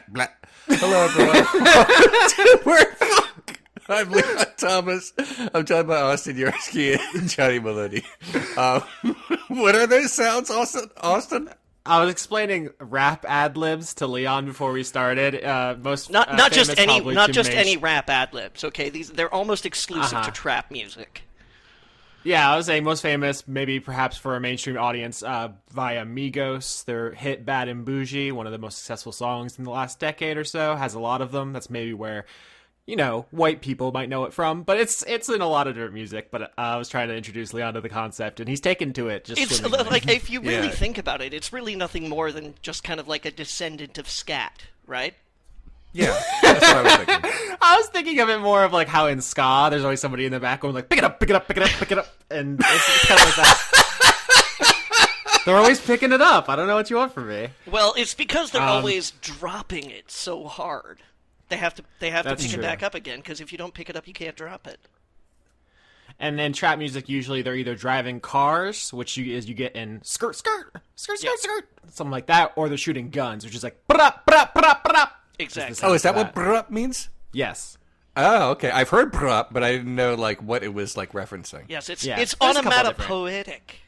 blah, blah. Hello, everyone. I'm Leon Thomas. I'm joined by Austin Yorsky and Johnny Maloney. What are those sounds, Austin? I was explaining rap ad libs to Leon before we started. Not just any rap ad libs. Okay, they're almost exclusive to trap music. Yeah, I was saying most famous, maybe perhaps for a mainstream audience, via Migos. Their hit "Bad and Bougie," one of the most successful songs in the last decade or so, has a lot of them. That's maybe where, white people might know it from, but it's in a lot of different music. But I was trying to introduce Leon to the concept, and he's taken to it. It's like, if you really think about it, it's really nothing more than just kind of like a descendant of scat, right? Yeah, that's what I was thinking. I was thinking of it more of like how in ska, there's always somebody in the back going like, pick it up, pick it up, pick it up, pick it up, and it's kind of like that. They're always picking it up. I don't know what you want from me. Well, it's because they're always dropping it so hard. They have to pick it back up again, because if you don't pick it up, you can't drop it. And then trap music, usually they're either driving cars, which you get in skirt, skirt, skirt, skirt, skirt, something like that, or they're shooting guns, which is like, ba-da, ba-da, ba-da, ba-da. Exactly. Oh, is that what brup means? Yes. Oh, okay. I've heard brup, but I didn't know what it was referencing. Yes, it's onomatopoetic.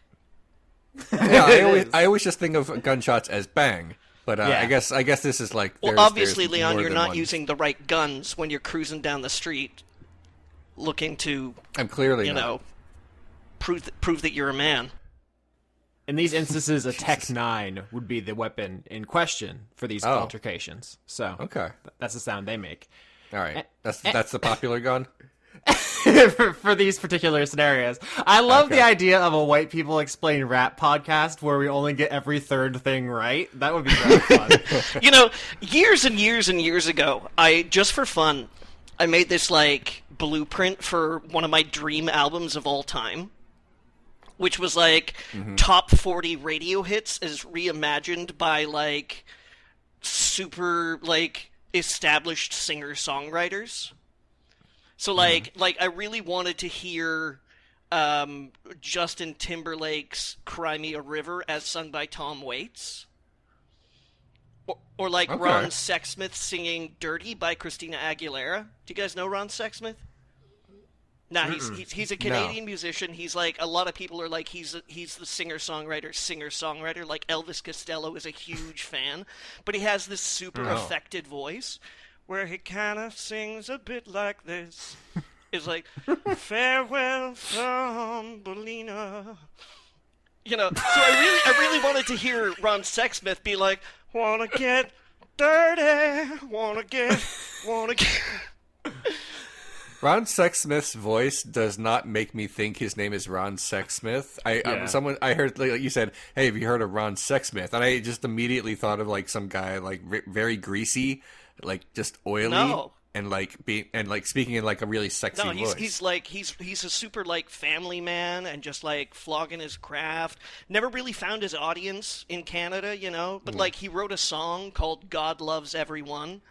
Yeah, I always just think of gunshots as bang, but I guess this is like. Well, obviously, Leon, you're not using the right guns when you're cruising down the street, looking to. I'm clearly not. Prove that you're a man. In these instances, a Tech 9 would be the weapon in question for these altercations. So, okay, that's the sound they make. All right, that's the popular gun for these particular scenarios. I love the idea of a white people explain rap podcast where we only get every third thing right. That would be very fun. Years and years and years ago, just for fun, I made this blueprint for one of my dream albums of all time, which was top 40 radio hits as reimagined by super established singer-songwriters. So I really wanted to hear Justin Timberlake's "Cry Me a River" as sung by Tom Waits. Or Ron Sexsmith singing "Dirty" by Christina Aguilera. Do you guys know Ron Sexsmith? Nah, he's a Canadian musician. He's a lot of people are he's the singer-songwriter. Like Elvis Costello is a huge fan, but he has this super affected voice where he kind of sings a bit like this. It's like, "Farewell from Bolina." So I really wanted to hear Ron Sexsmith be like, "Wanna get dirty, wanna get." Ron Sexsmith's voice does not make me think his name is Ron Sexsmith. I heard you said, "Hey, have you heard of Ron Sexsmith?" And I just immediately thought of some guy very greasy, just oily, and speaking in a really sexy voice. He's a super family man and just flogging his craft. Never really found his audience in Canada, but he wrote a song called "God Loves Everyone."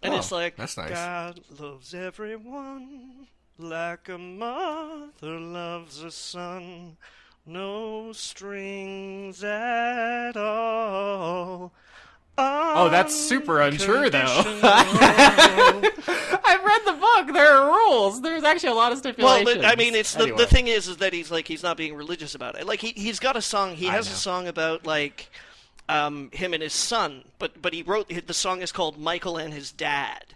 And it's that's nice. God loves everyone like a mother loves a son. No strings at all. Oh, that's super untrue, though. I've read the book. There are rules. There's actually a lot of stipulations. Well, I mean, it's anyway. The thing is that he's not being religious about it. He's got a song. He has a song about him and his son, but he wrote the song is called "Michael and His Dad,"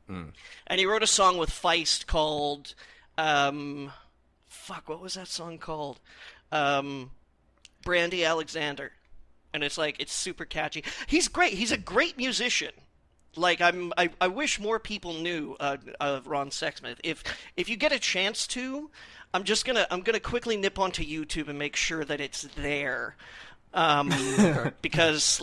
and he wrote a song with Feist called what was that song called? Brandy Alexander, and it's super catchy. He's great. He's a great musician. I wish more people knew of Ron Sexsmith. If you get a chance to, I'm gonna quickly nip onto YouTube and make sure that it's there. Because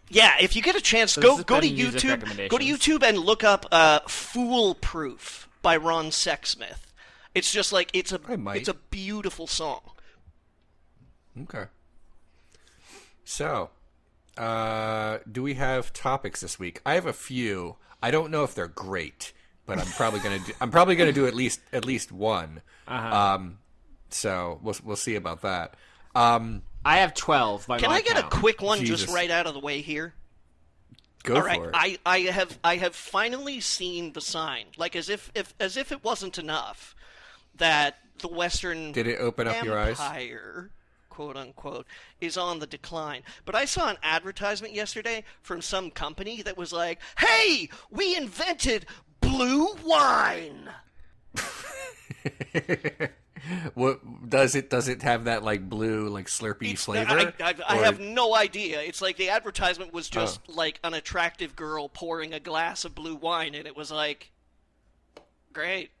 if you get a chance, go to YouTube and look up "Foolproof" by Ron Sexsmith. It's just it's a beautiful song. Okay. So, do we have topics this week? I have a few. I don't know if they're great, but I'm probably gonna do at least one. So we'll see about that. I have 12 by Can my I get count. a quick one Jesus. just right out of the way here? Go All for right, it. I have finally seen the sign, like as if it wasn't enough that the Western Did it open up your eyes? Empire, quote unquote, is on the decline. But I saw an advertisement yesterday from some company that was like, "Hey, we invented blue wine." What does it have that like blue like Slurpee flavor? I have no idea. It's like the advertisement was just like an attractive girl pouring a glass of blue wine, and it was like, great.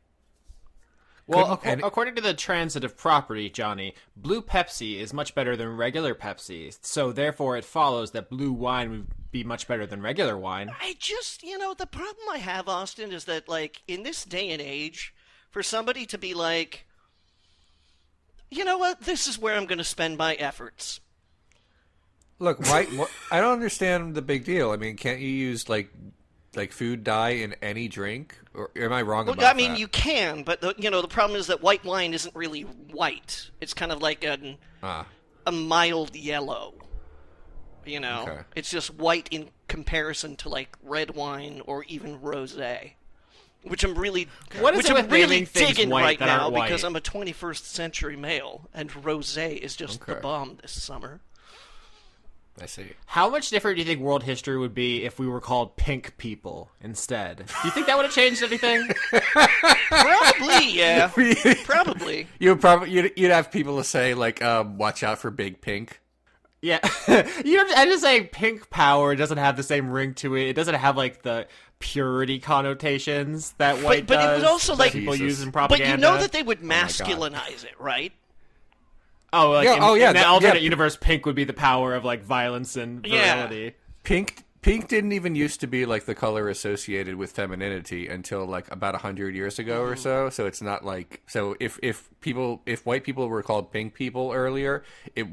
Well, according to the transitive property, Johnny, blue Pepsi is much better than regular Pepsi, so therefore it follows that blue wine would be much better than regular wine. I just, the problem I have, Austin, is that, like, in this day and age, for somebody to be like, you know what, this is where I'm going to spend my efforts. Look, why? I don't understand the big deal. I mean, can't you use like food dye in any drink? Or am I wrong about that? Well, I mean, you can, but the problem is that white wine isn't really white. It's kind of like a mild yellow. Okay. It's just white in comparison to like red wine or even rosé, which I'm really, What is it with naming things digging white right that now aren't white? because I'm a 21st century male and rosé is just the bomb this summer. I see. How much different do you think world history would be if we were called pink people instead? Do you think that would have changed anything? Probably, yeah. Probably. You'd have people to say like, "Watch out for Big Pink." Yeah. I just say pink power doesn't have the same ring to it. It doesn't have like the purity connotations that white but does. it would also that like people use in But propaganda. you know that they would masculinize it, right? Oh, like Yeah, in that alternate yeah. universe, pink would be the power of like violence and virility. Pink didn't even used to be like the color associated with femininity until like about 100 years ago or so. So it's not like if white people were called pink people earlier, it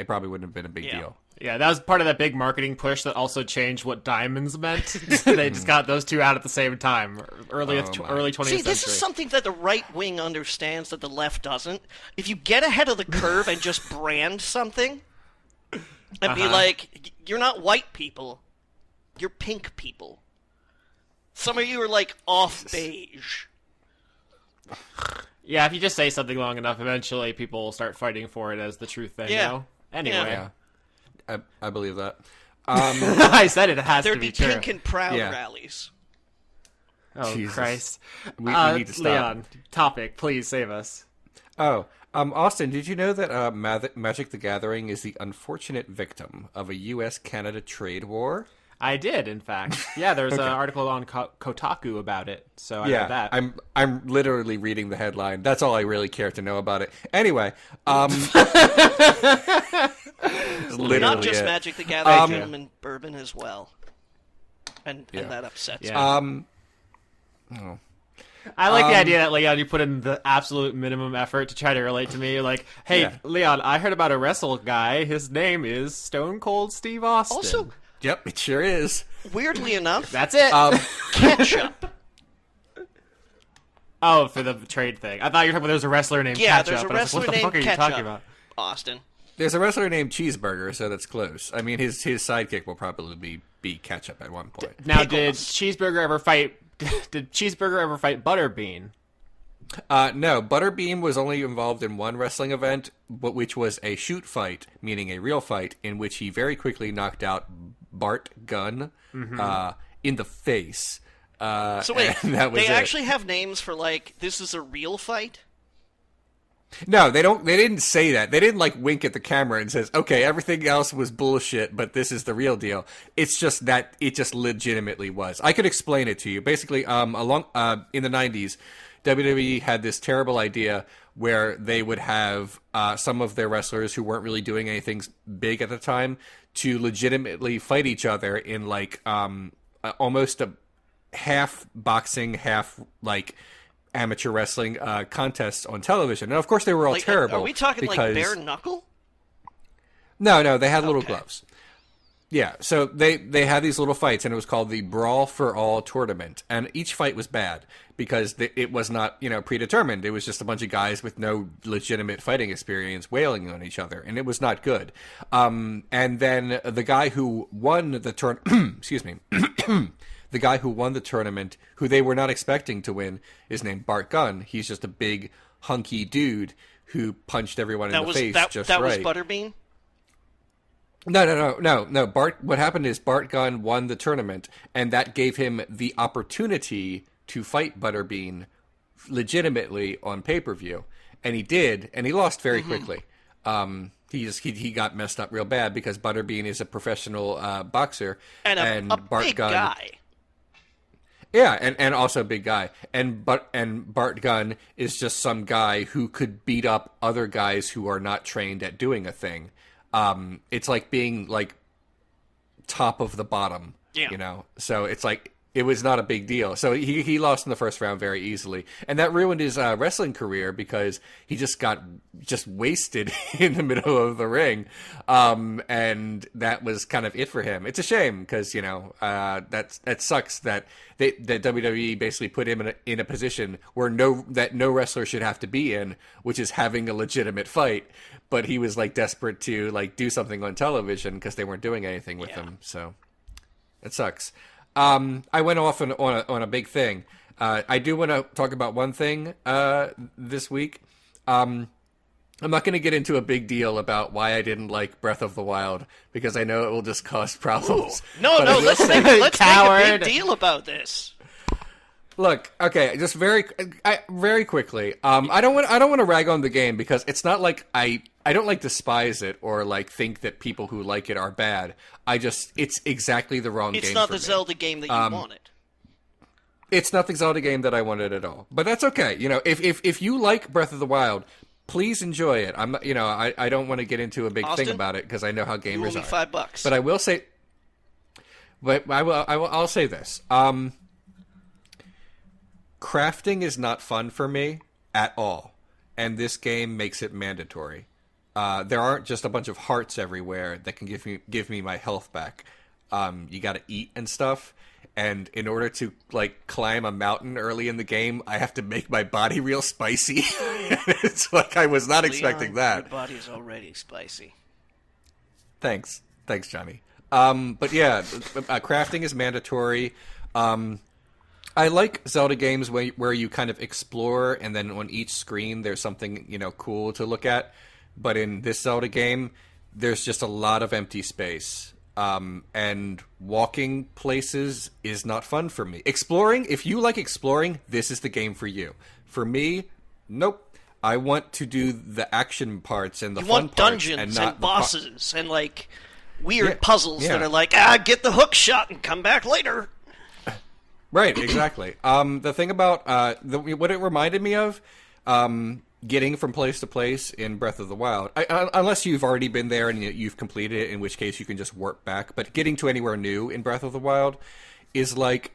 probably wouldn't have been a big deal. Yeah, that was part of that big marketing push that also changed what diamonds meant. They just got those two out at the same time, early 20th century. See, this is something that the right wing understands that the left doesn't. If you get ahead of the curve and just brand something and be like, you're not white people, you're pink people. Some of you are like off beige. Yeah, if you just say something long enough, eventually people will start fighting for it as the true thing. Yeah. You know? Anyway. Yeah. I believe that. I said it has There'd to be be true. pink and proud Yeah. rallies. Oh, Jesus. Christ. We need to stop. Leon, topic, please save us. Oh, Austin, did you know that Magic the Gathering is the unfortunate victim of a U.S.-Canada trade war? I did, in fact. Yeah, there's an article on Kotaku about it, so I read that. I'm literally reading the headline. That's all I really care to know about it. Anyway, literally Not just it. Magic the Gathering, gentlemen, bourbon as well. And that upsets me. I like the idea that, Leon, you put in the absolute minimum effort to try to relate to me. You're like, hey, Leon, I heard about a wrestle guy. His name is Stone Cold Steve Austin. Also, Yep, it sure is. weirdly enough, that's it. ketchup. Oh, for the trade thing. I thought you were talking about there was a wrestler named Yeah, Ketchup. there's a and I was like, wrestler what the named fuck are you Ketchup. talking about? Austin. There's a wrestler named Cheeseburger, so that's close. I mean, his sidekick will probably be Ketchup at one point. Now, Pickles. did Cheeseburger ever fight Butterbean? No, Butterbean was only involved in one wrestling event, but which was a shoot fight, meaning a real fight, in which he very quickly knocked out Bart Gunn in the face. So wait, that was they it. actually have names for like this is a real fight? No, they don't. They didn't say that. They didn't like wink at the camera and says, "Okay, everything else was bullshit, but this is the real deal." It's just that it just legitimately was. I could explain it to you. Basically, in the '90s, WWE had this terrible idea where they would have some of their wrestlers who weren't really doing anything big at the time to legitimately fight each other in like almost a half boxing, half like amateur wrestling contests on television. And of course they were all Like, terrible. Are we talking because... like bare knuckle? No, they had little gloves. Yeah, so they had these little fights, and it was called the Brawl for All tournament, and each fight was bad because it was not, predetermined. It was just a bunch of guys with no legitimate fighting experience wailing on each other, and it was not good. And then the guy who won the excuse me, the guy who won the tournament, who they were not expecting to win, is named Bart Gunn. He's just a big hunky dude who punched everyone in the face just right. That was Butterbean? No. What happened is Bart Gunn won the tournament, and that gave him the opportunity to fight Butterbean legitimately on pay-per-view. And he did, and he lost very quickly. He got messed up real bad because Butterbean is a professional boxer. And a Bart big Gunn, guy. Yeah, and also a big guy. And Bart Gunn is just some guy who could beat up other guys who are not trained at doing a thing. It's like being like top of the bottom, So it's like it was not a big deal. So he lost in the first round very easily, and that ruined his wrestling career because he just got wasted in the middle of the ring, and that was kind of it for him. It's a shame because that sucks that that WWE basically put him in a position where no wrestler should have to be in, which is having a legitimate fight. But he was like desperate to like do something on television because they weren't doing anything with him. So it sucks. I went off on a big thing. I do want to talk about one thing this week. I'm not going to get into a big deal about why I didn't like Breath of the Wild because I know it will just cause problems. Ooh. No, let's make a big deal about this. Look, okay, just very quickly. I don't want to rag on the game because it's not like I don't like despise it or like think that people who like it are bad. It's exactly the wrong game. It's not the Zelda game that you wanted. It's not the Zelda game that I wanted at all. But that's okay. If you like Breath of the Wild, please enjoy it. I'm not, I don't want to get into a big thing about it because I know how gamers are. $5. But I will say, I'll say this. Crafting is not fun for me at all, and this game makes it mandatory. There aren't just a bunch of hearts everywhere that can give me my health back. You got to eat and stuff, and in order to like climb a mountain early in the game, I have to make my body real spicy. It's like I was not expecting that. Your body's already spicy. Thanks, Johnny. But yeah, crafting is mandatory. I like Zelda games where you kind of explore, and then on each screen there's something cool to look at. But in this Zelda game, there's just a lot of empty space, and walking places is not fun for me. Exploring, if you like exploring, this is the game for you. For me, nope. I want to do the action parts and the fun parts. You want dungeons and bosses and like weird puzzles that are like, get the hook shot and come back later. Right, exactly. The thing about what it reminded me of, getting from place to place in Breath of the Wild, unless you've already been there and you've completed it, in which case you can just warp back. But getting to anywhere new in Breath of the Wild is like,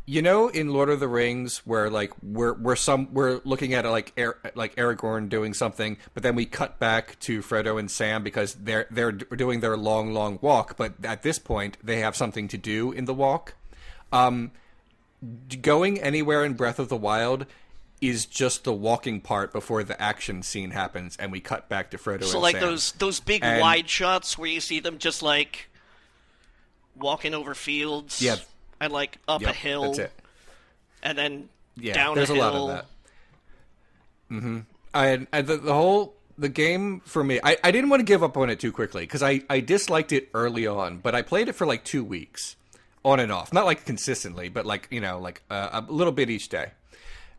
in Lord of the Rings, where like we're looking at like Aragorn doing something, but then we cut back to Frodo and Sam because they're doing their long walk, but at this point they have something to do in the walk. Going anywhere in Breath of the Wild is just the walking part before the action scene happens, and we cut back to Frodo and Sam. So like those big wide shots where you see them just like walking over fields, and like up a hill, that's it. And then down there's a hill. A lot of that. Mm-hmm. And the game for me, I didn't want to give up on it too quickly because I disliked it early on, but I played it for like 2 weeks. On and off, not like consistently, but like a little bit each day.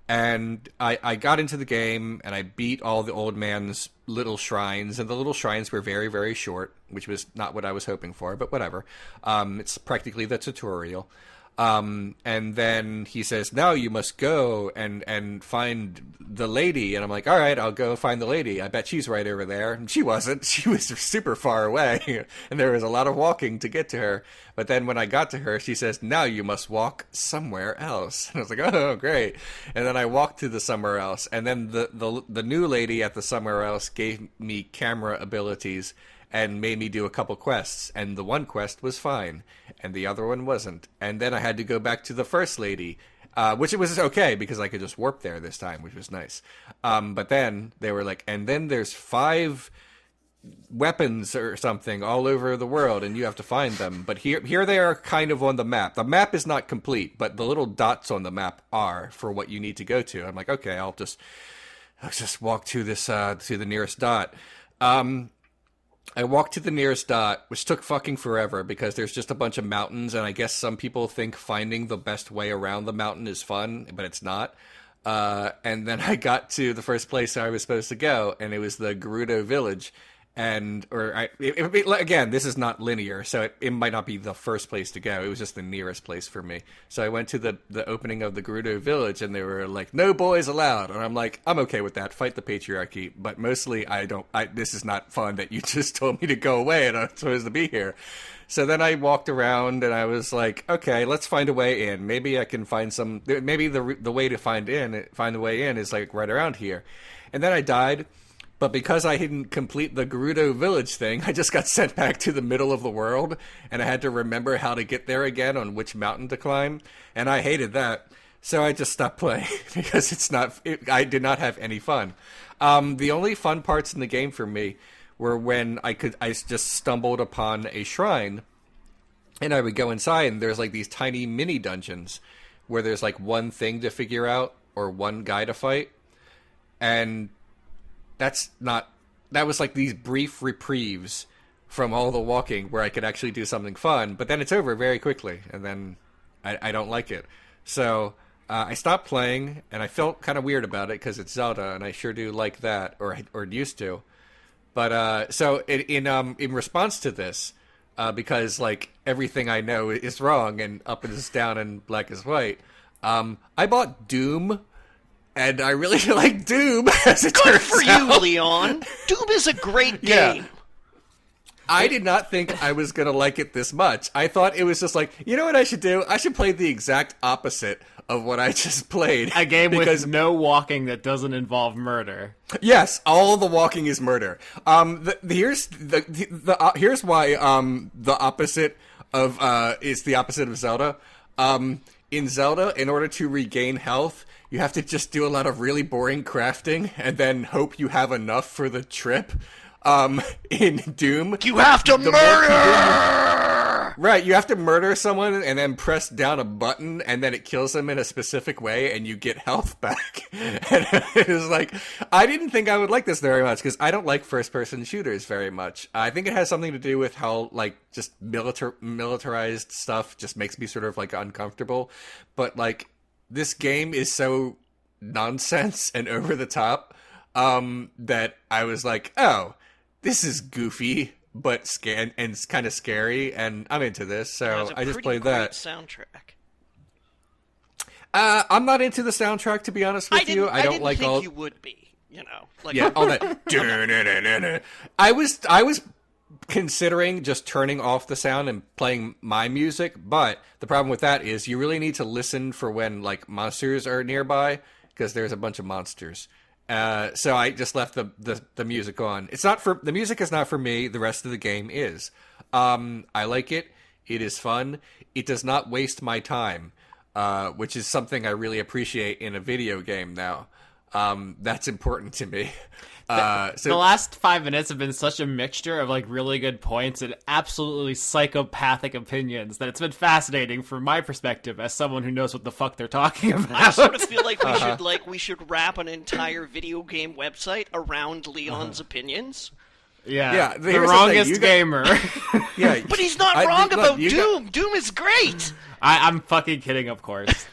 And I got into the game and I beat all the old man's little shrines, and the little shrines were very, very short, which was not what I was hoping for, but whatever. It's practically the tutorial. And then he says, now you must go and find the lady. And I'm like, all right, I'll go find the lady. I bet she's right over there. And she wasn't. She was super far away. And there was a lot of walking to get to her. But then when I got to her, she says, now you must walk somewhere else. And I was like, oh, great. And then I walked to the somewhere else. And then the new lady at the somewhere else gave me camera abilities. and made me do a couple quests, and the one quest was fine, and the other one wasn't. And then I had to go back to the first lady, which it was okay because I could just warp there this time, which was nice. But then they were like, and then there's 5 weapons or something all over the world, and you have to find them. But here they are kind of on the map. The map is not complete, but the little dots on the map are for what you need to go to. I'm like, okay, I'll just walk to this to the nearest dot. I walked to the nearest dot, which took fucking forever because there's just a bunch of mountains, and I guess some people think finding the best way around the mountain is fun, but it's not. And then I got to the first place I was supposed to go, and it was the Gerudo village. Again, this is not linear, so it might not be the first place to go. It was just the nearest place for me. So I went to the opening of the Gerudo village, and they were like, "No boys allowed." And I'm like, "I'm okay with that. Fight the patriarchy." But mostly, this is not fun that you just told me to go away, and I'm supposed to be here. So then I walked around, and I was like, "Okay, let's find a way in. Maybe I can find some. Maybe the way to find the way in is like right around here." And then I died. But because I didn't complete the Gerudo village thing, I just got sent back to the middle of the world, and I had to remember how to get there again on which mountain to climb, and I hated that. So I just stopped playing because I did not have any fun. The only fun parts in the game for me were when I just stumbled upon a shrine, and I would go inside, and there's like these tiny mini dungeons where there's like one thing to figure out or one guy to fight, and that was like these brief reprieves from all the walking where I could actually do something fun, but then it's over very quickly, and then I don't like it. So I stopped playing, and I felt kind of weird about it because it's Zelda, and I sure do like that, or used to. But so in response to this, because like everything I know is wrong, and up is down and black is white, I bought Doom. And I really like Doom, as it Good turns for out. you, Leon. Doom is a great game. Yeah. I did not think I was going to like it this much. I thought it was just like, you know what I should do? I should play the exact opposite of what I just played. A game with no walking that doesn't involve murder. Yes, all the walking is murder. Here's why the opposite of is the opposite of Zelda. In Zelda, in order to regain health, you have to just do a lot of really boring crafting and then hope you have enough for the trip. In Doom, You have to murder! Right, you have to murder someone and then press down a button and then it kills them in a specific way and you get health back. And it was like, I didn't think I would like this very much because I don't like first-person shooters very much. I think it has something to do with how, like, just militarized stuff just makes me sort of, like, uncomfortable. But, like, this game is so nonsense and over the top that I was like, oh, this is goofy, but and it's kind of scary, and I'm into this, so I just played that. Soundtrack. I'm not into the soundtrack, to be honest with you. I don't like all. You would be, you know, like yeah, all that. I was considering just turning off the sound and playing my music, but the problem with that is you really need to listen for when like monsters are nearby because there's a bunch of monsters. So I just left the music on. The music is not for me. The rest of the game is. I like it. It is fun. It does not waste my time, which is something I really appreciate in a video game now. That's important to me. The last 5 minutes have been such a mixture of like really good points and absolutely psychopathic opinions that it's been fascinating from my perspective as someone who knows what the fuck they're talking about. I sort of feel like we should wrap an entire video game website around Leon's opinions. Yeah, the wrongest gamer. Yeah, but he's not wrong about Doom. Doom is great. I'm fucking kidding, of course.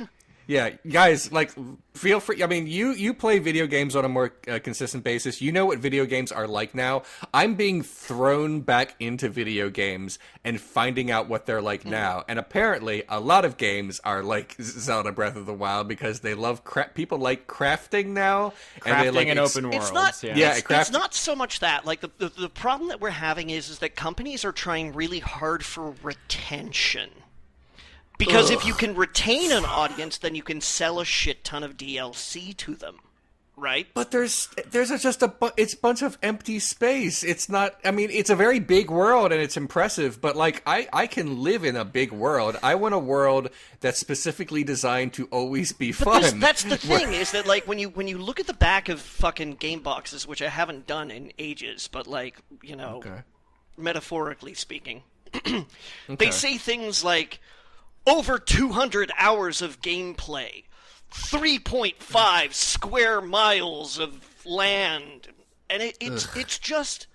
Yeah, guys, like, feel free. I mean, you play video games on a more consistent basis. You know what video games are like now. I'm being thrown back into video games and finding out what they're like now. And apparently, a lot of games are like Zelda Breath of the Wild because they love people like crafting now. Crafting and open worlds. It's not, yeah. It's not so much that. Like, the problem that we're having is that companies are trying really hard for retention. Because if you can retain an audience, then you can sell a shit ton of DLC to them, right? But there's just it's a bunch of empty space. It's not. I mean, it's a very big world and it's impressive. But like, I can live in a big world. I want a world that's specifically designed to always be fun. That's the thing is that like when you look at the back of fucking game boxes, which I haven't done in ages, but like metaphorically speaking, they say things like over 200 hours of gameplay. 3.5 square miles of land, and it's just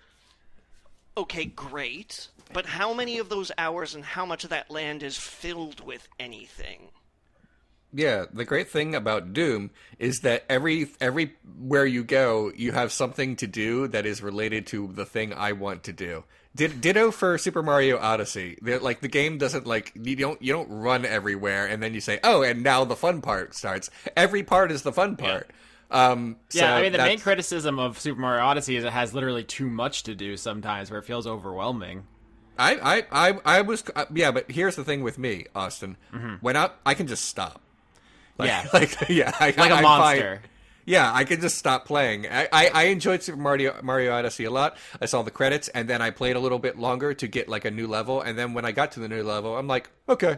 okay, great, but how many of those hours and how much of that land is filled with anything? Yeah, the great thing about Doom is that everywhere you go, you have something to do that is related to the thing I want to do. Ditto for Super Mario Odyssey. Like, the game doesn't, like, you don't run everywhere and then you say, oh, and now the fun part starts. Every part is the fun part. I mean, the main criticism of Super Mario Odyssey is it has literally too much to do sometimes, where it feels overwhelming. But here's the thing with me, Austin. When I can just stop. Like, like a monster. Yeah, I could just stop playing. I enjoyed Super Mario Odyssey a lot. I saw the credits, and then I played a little bit longer to get, like, a new level. And then when I got to the new level, I'm like, okay.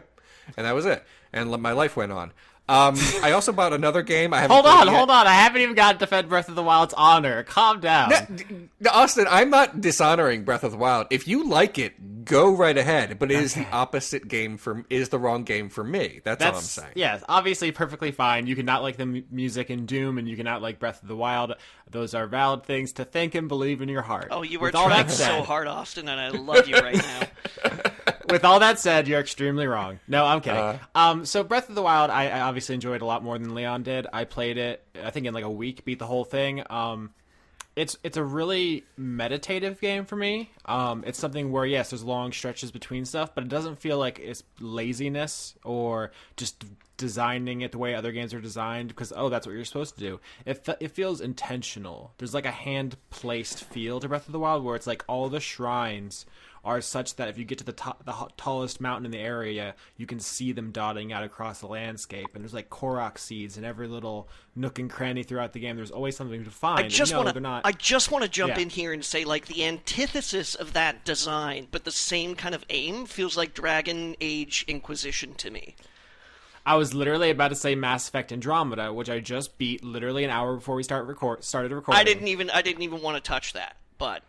And that was it. And my life went on. I also bought another game. Hold on. I haven't even got to defend Breath of the Wild's honor. Calm down. No, Austin, I'm not dishonoring Breath of the Wild. If you like it, go right ahead. But it is the opposite game is the wrong game for me. That's all I'm saying. Yeah, obviously perfectly fine. You cannot like the music in Doom, and you cannot like Breath of the Wild. Those are valid things to think and believe in your heart. Oh, you were trying so hard, Austin, and I love you right now. With all that said, you're extremely wrong. No, I'm kidding. So Breath of the Wild, I obviously enjoyed a lot more than Leon did. I played it, I think, in like a week, beat the whole thing. It's a really meditative game for me. It's something where, yes, there's long stretches between stuff, but it doesn't feel like it's laziness or just designing it the way other games are designed because, that's what you're supposed to do. It feels intentional. There's like a hand-placed feel to Breath of the Wild where it's like all the shrines are such that if you get to the tallest mountain in the area, you can see them dotting out across the landscape. And there's like Korok seeds in every little nook and cranny throughout the game. There's always something to find. I just want to jump in here and say, like, the antithesis of that design, but the same kind of aim, feels like Dragon Age Inquisition to me. I was literally about to say Mass Effect Andromeda, which I just beat literally an hour before we started recording. I didn't even want to touch that, but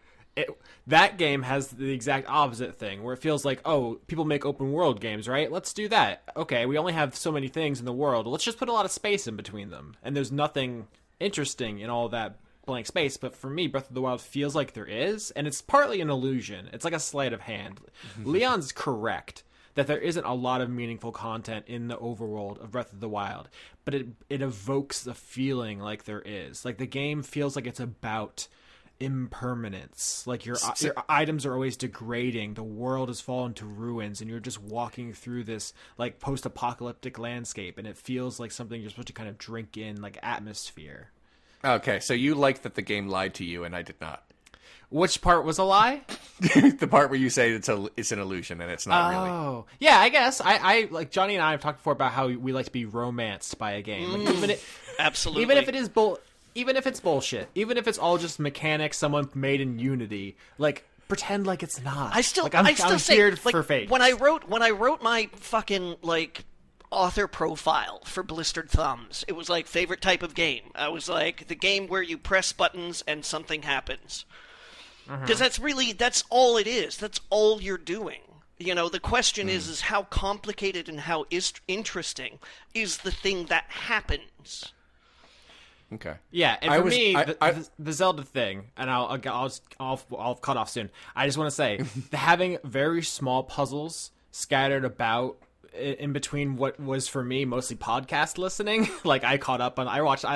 that game has the exact opposite thing, where it feels like, people make open world games, right? Let's do that. Okay, we only have so many things in the world. Let's just put a lot of space in between them. And there's nothing interesting in all that blank space. But for me, Breath of the Wild feels like there is, and it's partly an illusion. It's like a sleight of hand. Leon's correct that there isn't a lot of meaningful content in the overworld of Breath of the Wild, but it evokes the feeling like there is. Like, the game feels like it's about impermanence. Like, your items are always degrading, the world has fallen to ruins, and you're just walking through this like post-apocalyptic landscape, and it feels like something you're supposed to kind of drink in, like atmosphere. Okay, so you like that the game lied to you and I did not. Which part was a lie? The part where you say it's an illusion and it's not really. Oh, yeah, I guess. I like Johnny and I have talked before about how we like to be romanced by a game. Like, absolutely. Even if it is even if it's bullshit, even if it's all just mechanics someone made in Unity, like, pretend like it's not. I still say, feared like, for fate. When I wrote my fucking like author profile for Blistered Thumbs, it was like favorite type of game. I was like the game where you press buttons and something happens. Because that's all it is. That's all you're doing. You know, the question is how complicated and how interesting is the thing that happens. Okay. Yeah, and for me, the Zelda thing, and I'll cut off soon. I just want to say, having very small puzzles scattered about in between what was for me mostly podcast listening. Like, I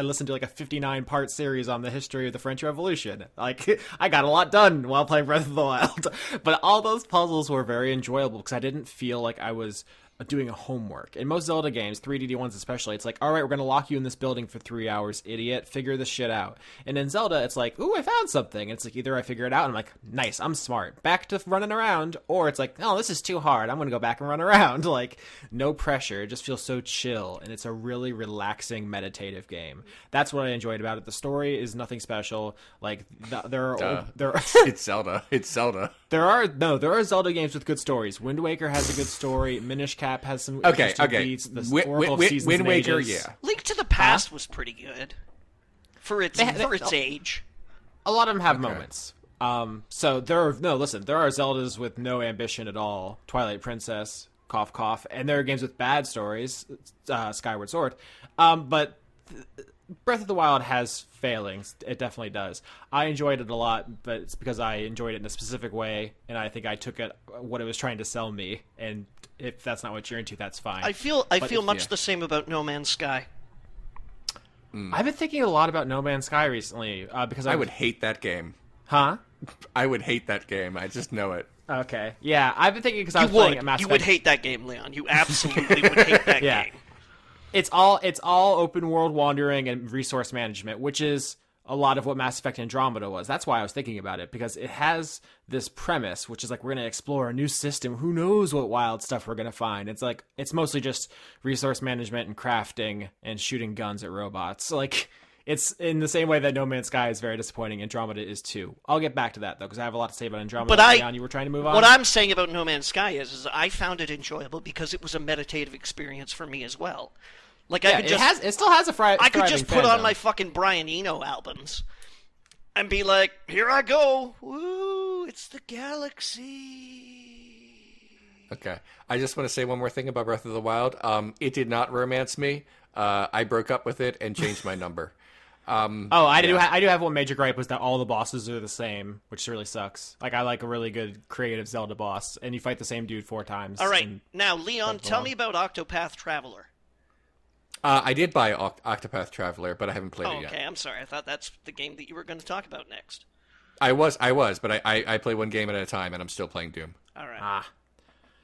listened to like a 59-part series on the history of the French Revolution. Like, I got a lot done while playing Breath of the Wild. But all those puzzles were very enjoyable because I didn't feel like I was doing homework. In most Zelda games, 3D ones especially, it's like, all right, we're going to lock you in this building for 3 hours, idiot. Figure this shit out. And in Zelda, it's like, ooh, I found something. And it's like, either I figure it out and I'm like, nice, I'm smart. Back to running around. Or it's like, oh, this is too hard. I'm going to go back and run around. Like, no pressure. It just feels so chill. And it's a really relaxing, meditative game. That's what I enjoyed about it. The story is nothing special. Like, it's Zelda. It's Zelda. There are Zelda games with good stories. Wind Waker has a good story. Minish Cap has some interesting beats. The Oracle of Seasons Wind and Waker, Ages. yeah. Link to the Past was pretty good for its age. A lot of them have moments. So there are Zeldas with no ambition at all. Twilight Princess, cough cough, and there are games with bad stories. Skyward Sword, but Breath of the Wild has failings. It definitely does. I enjoyed it a lot, but it's because I enjoyed it in a specific way, and I think I took it what it was trying to sell me. And if that's not what you're into, that's fine. I feel much the same about No Man's Sky. I've been thinking a lot about No Man's Sky recently because I would hate that game. Huh? I would hate that game. I just know it. Okay. Yeah, I've been thinking because I was playing at Mass Effect. You would hate that game, Leon. You absolutely would hate that game. It's all open world wandering and resource management, which is a lot of what Mass Effect Andromeda was. That's why I was thinking about it, because it has this premise, which is like, we're going to explore a new system. Who knows what wild stuff we're going to find? It's like, it's mostly just resource management and crafting and shooting guns at robots. Like, it's in the same way that No Man's Sky is very disappointing. Andromeda is too. I'll get back to that, though, because I have a lot to say about Andromeda. But Leon, you were trying to move on? What I'm saying about No Man's Sky is I found it enjoyable because it was a meditative experience for me as well. Like, I still has a I could just put on my fucking Brian Eno albums and be like, here I go. Woo, it's the galaxy. Okay. I just want to say one more thing about Breath of the Wild. It did not romance me. I broke up with it and changed my number. I do have one major gripe, was that all the bosses are the same, which really sucks. Like, I like a really good creative Zelda boss, and you fight the same dude 4 times. All right. Now, Leon, tell me about Octopath Traveler. I did buy Octopath Traveler, but I haven't played it yet. Okay, I'm sorry. I thought that's the game that you were going to talk about next. I was, but I play one game at a time, and I'm still playing Doom. All right.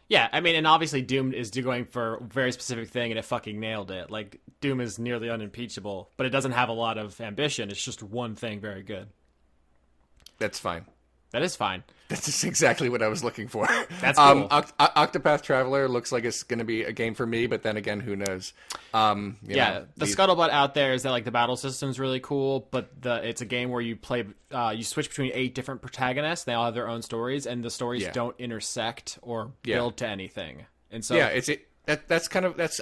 Yeah, I mean, and obviously Doom is going for a very specific thing, and it fucking nailed it. Like, Doom is nearly unimpeachable, but it doesn't have a lot of ambition. It's just one thing very good. That's fine. That is fine. That's just exactly what I was looking for. That's cool. Octopath Traveler looks like it's going to be a game for me, but then again, who knows? The scuttlebutt out there is that, like, the battle system's really cool, but it's a game where you play, you switch between 8 different protagonists. They all have their own stories, and the stories don't intersect or build to anything. And so that's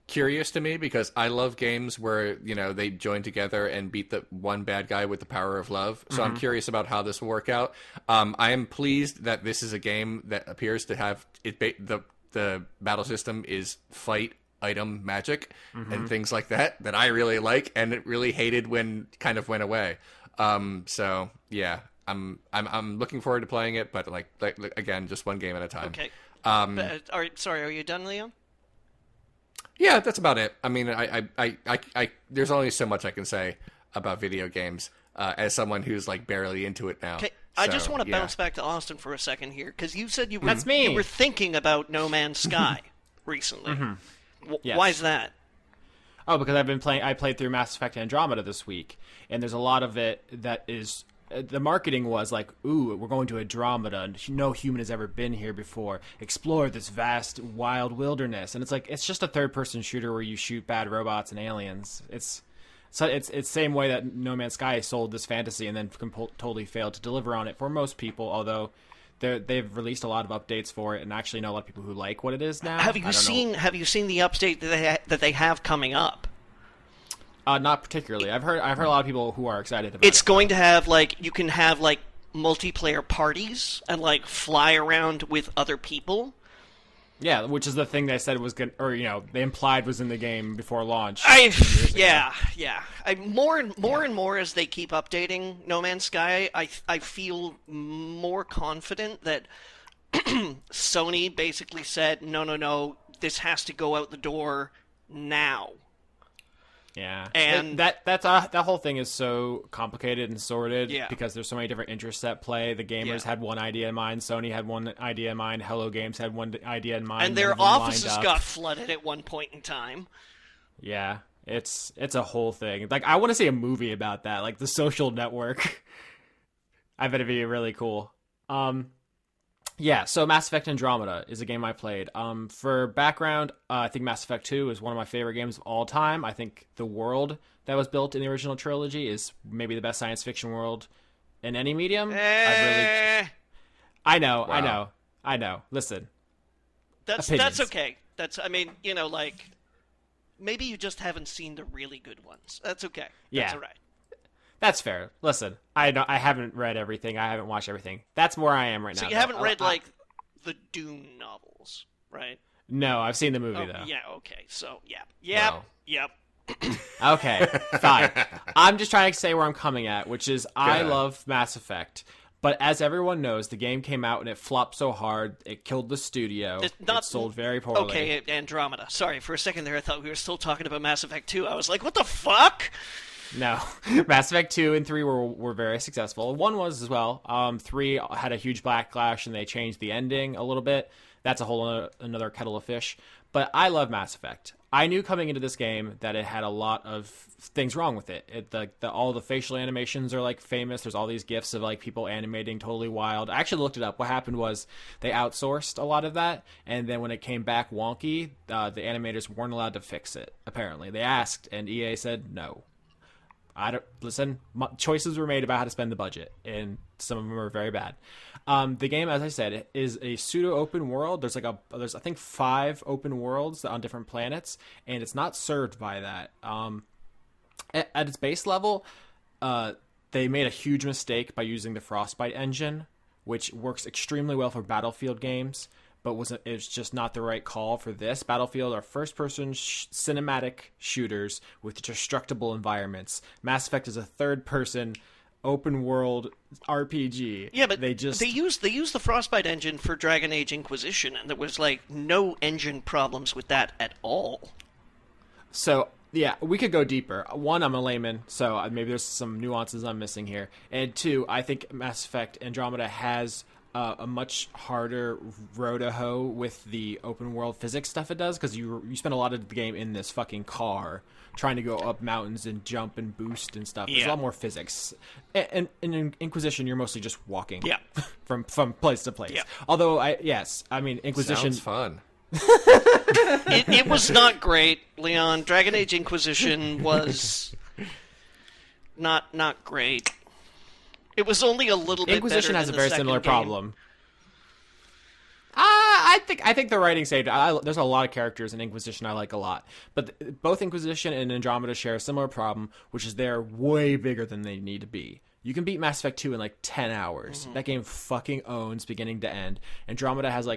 curious to me, because I love games where, they join together and beat the one bad guy with the power of love. So I'm curious about how this will work out. I am pleased that this is a game that appears to have the battle system is fight, item, magic, and things like that I really like, and it really hated when kind of went away. So yeah, I'm looking forward to playing it, but like again, just one game at a time. Okay. Are you done, Leon? Yeah, that's about it. I mean, I there's only so much I can say about video games as someone who's like barely into it now. Okay, I just want to bounce back to Austin for a second here, because you said you were That's me. You were thinking about No Man's Sky recently. Yes. Why is that? Oh, because I played through Mass Effect Andromeda this week, and there's a lot of it that is. The marketing was like, ooh, we're going to Andromeda. No human has ever been here before. Explore this vast, wild wilderness. And it's like, it's just a third-person shooter where you shoot bad robots and aliens. It's same way that No Man's Sky sold this fantasy and then totally failed to deliver on it for most people, although they've released a lot of updates for it, and actually know a lot of people who like what it is now. Have you seen the update that they have coming up? Not particularly. I've heard a lot of people who are excited about it. It's going to have, like, you can have, like, multiplayer parties and, like, fly around with other people. Yeah, which is the thing they said was good, or they implied was in the game before launch. Yeah. More and more as they keep updating No Man's Sky, I feel more confident that Sony basically said, no, this has to go out the door now. Yeah, and that whole thing is so complicated and sorted because there's so many different interests at play. The gamers had one idea in mind, Sony had one idea in mind, Hello Games had one idea in mind, and their offices got flooded at one point in time. Yeah, it's a whole thing. Like, I want to see a movie about that, like The Social Network. I bet it'd be really cool. Yeah, so Mass Effect Andromeda is a game I played. For background, I think Mass Effect 2 is one of my favorite games of all time. I think the world that was built in the original trilogy is maybe the best science fiction world in any medium. I know. Listen. That's okay. Maybe you just haven't seen the really good ones. That's okay. That's all right. That's fair. Listen, I haven't read everything. I haven't watched everything. That's where I am right now. So you haven't read, the Dune novels, right? No, I've seen the movie, though. Yeah, okay. So, Yep. Okay, fine. I'm just trying to say where I'm coming at, which is I love Mass Effect. But as everyone knows, the game came out and it flopped so hard, it killed the studio. It sold very poorly. Okay, Andromeda. Sorry, for a second there I thought we were still talking about Mass Effect 2. I was like, what the fuck? No. Mass Effect 2 and 3 were very successful. 1 was as well. 3 had a huge backlash and they changed the ending a little bit. That's a whole another kettle of fish. But I love Mass Effect. I knew coming into this game that it had a lot of things wrong with it. All the facial animations are famous. There's all these gifs of people animating totally wild. I actually looked it up. What happened was they outsourced a lot of that, and then when it came back wonky, the animators weren't allowed to fix it. Apparently, they asked, and EA said no. Choices were made about how to spend the budget, and some of them are very bad. The game, as I said, is a pseudo open world. There's I think 5 open worlds on different planets, and it's not served by that. At its base level, they made a huge mistake by using the Frostbite engine, which works extremely well for Battlefield games, but it's just not the right call for this. Battlefield are first-person cinematic shooters with destructible environments. Mass Effect is a third-person open-world RPG. Yeah, but they used the Frostbite engine for Dragon Age Inquisition, and there was no engine problems with that at all. So yeah, we could go deeper. 1, I'm a layman, so maybe there's some nuances I'm missing here. And 2, I think Mass Effect Andromeda has a much harder row to hoe with the open world physics stuff it does, because you spend a lot of the game in this fucking car trying to go up mountains and jump and boost and stuff. There's a lot more physics. And in Inquisition, you're mostly just walking from place to place. Yeah. Although, Inquisition... Sounds fun. It was not great, Leon. Dragon Age Inquisition was not great. It was only a little bit Inquisition better has than a very the second similar game. problem. I think the writing saved it. There's a lot of characters in Inquisition I like a lot, but both Inquisition and Andromeda share a similar problem, which is they're way bigger than they need to be. You can beat Mass Effect 2 in 10 hours. Mm-hmm. That game fucking owns beginning to end. Andromeda has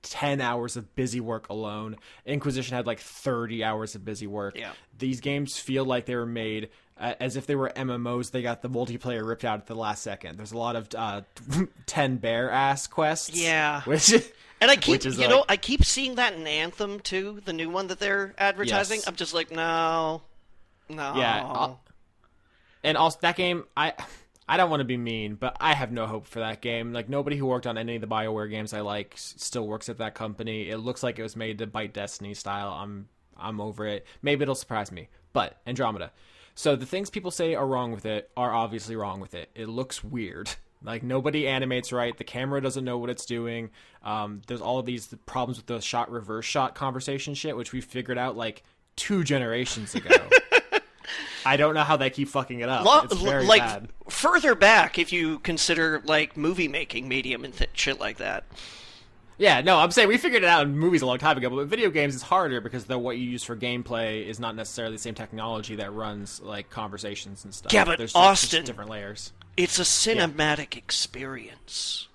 10 hours of busy work alone. Inquisition had 30 hours of busy work. Yeah. These games feel like they were made as if they were MMOs. They got the multiplayer ripped out at the last second. There's a lot of 10 bear ass quests. Yeah. And I keep I keep seeing that in Anthem too, the new one that they're advertising. Yes. I'm just no. Yeah. And also that game, I don't want to be mean, but I have no hope for that game. Nobody who worked on any of the BioWare games I like still works at that company. It looks like it was made to bite Destiny style. I'm over it. Maybe it'll surprise me. But Andromeda. So the things people say are wrong with it are obviously wrong with it. It looks weird. Nobody animates right. The camera doesn't know what it's doing. There's all of these problems with the shot reverse shot conversation shit, which we figured out 2 generations ago. I don't know how they keep fucking it up. It's very bad. Further back, if you consider movie making medium and shit like that. Yeah, no, I'm saying we figured it out in movies a long time ago, but with video games it's harder because what you use for gameplay is not necessarily the same technology that runs conversations and stuff. Yeah, but there's Austin, just different layers. It's a cinematic experience.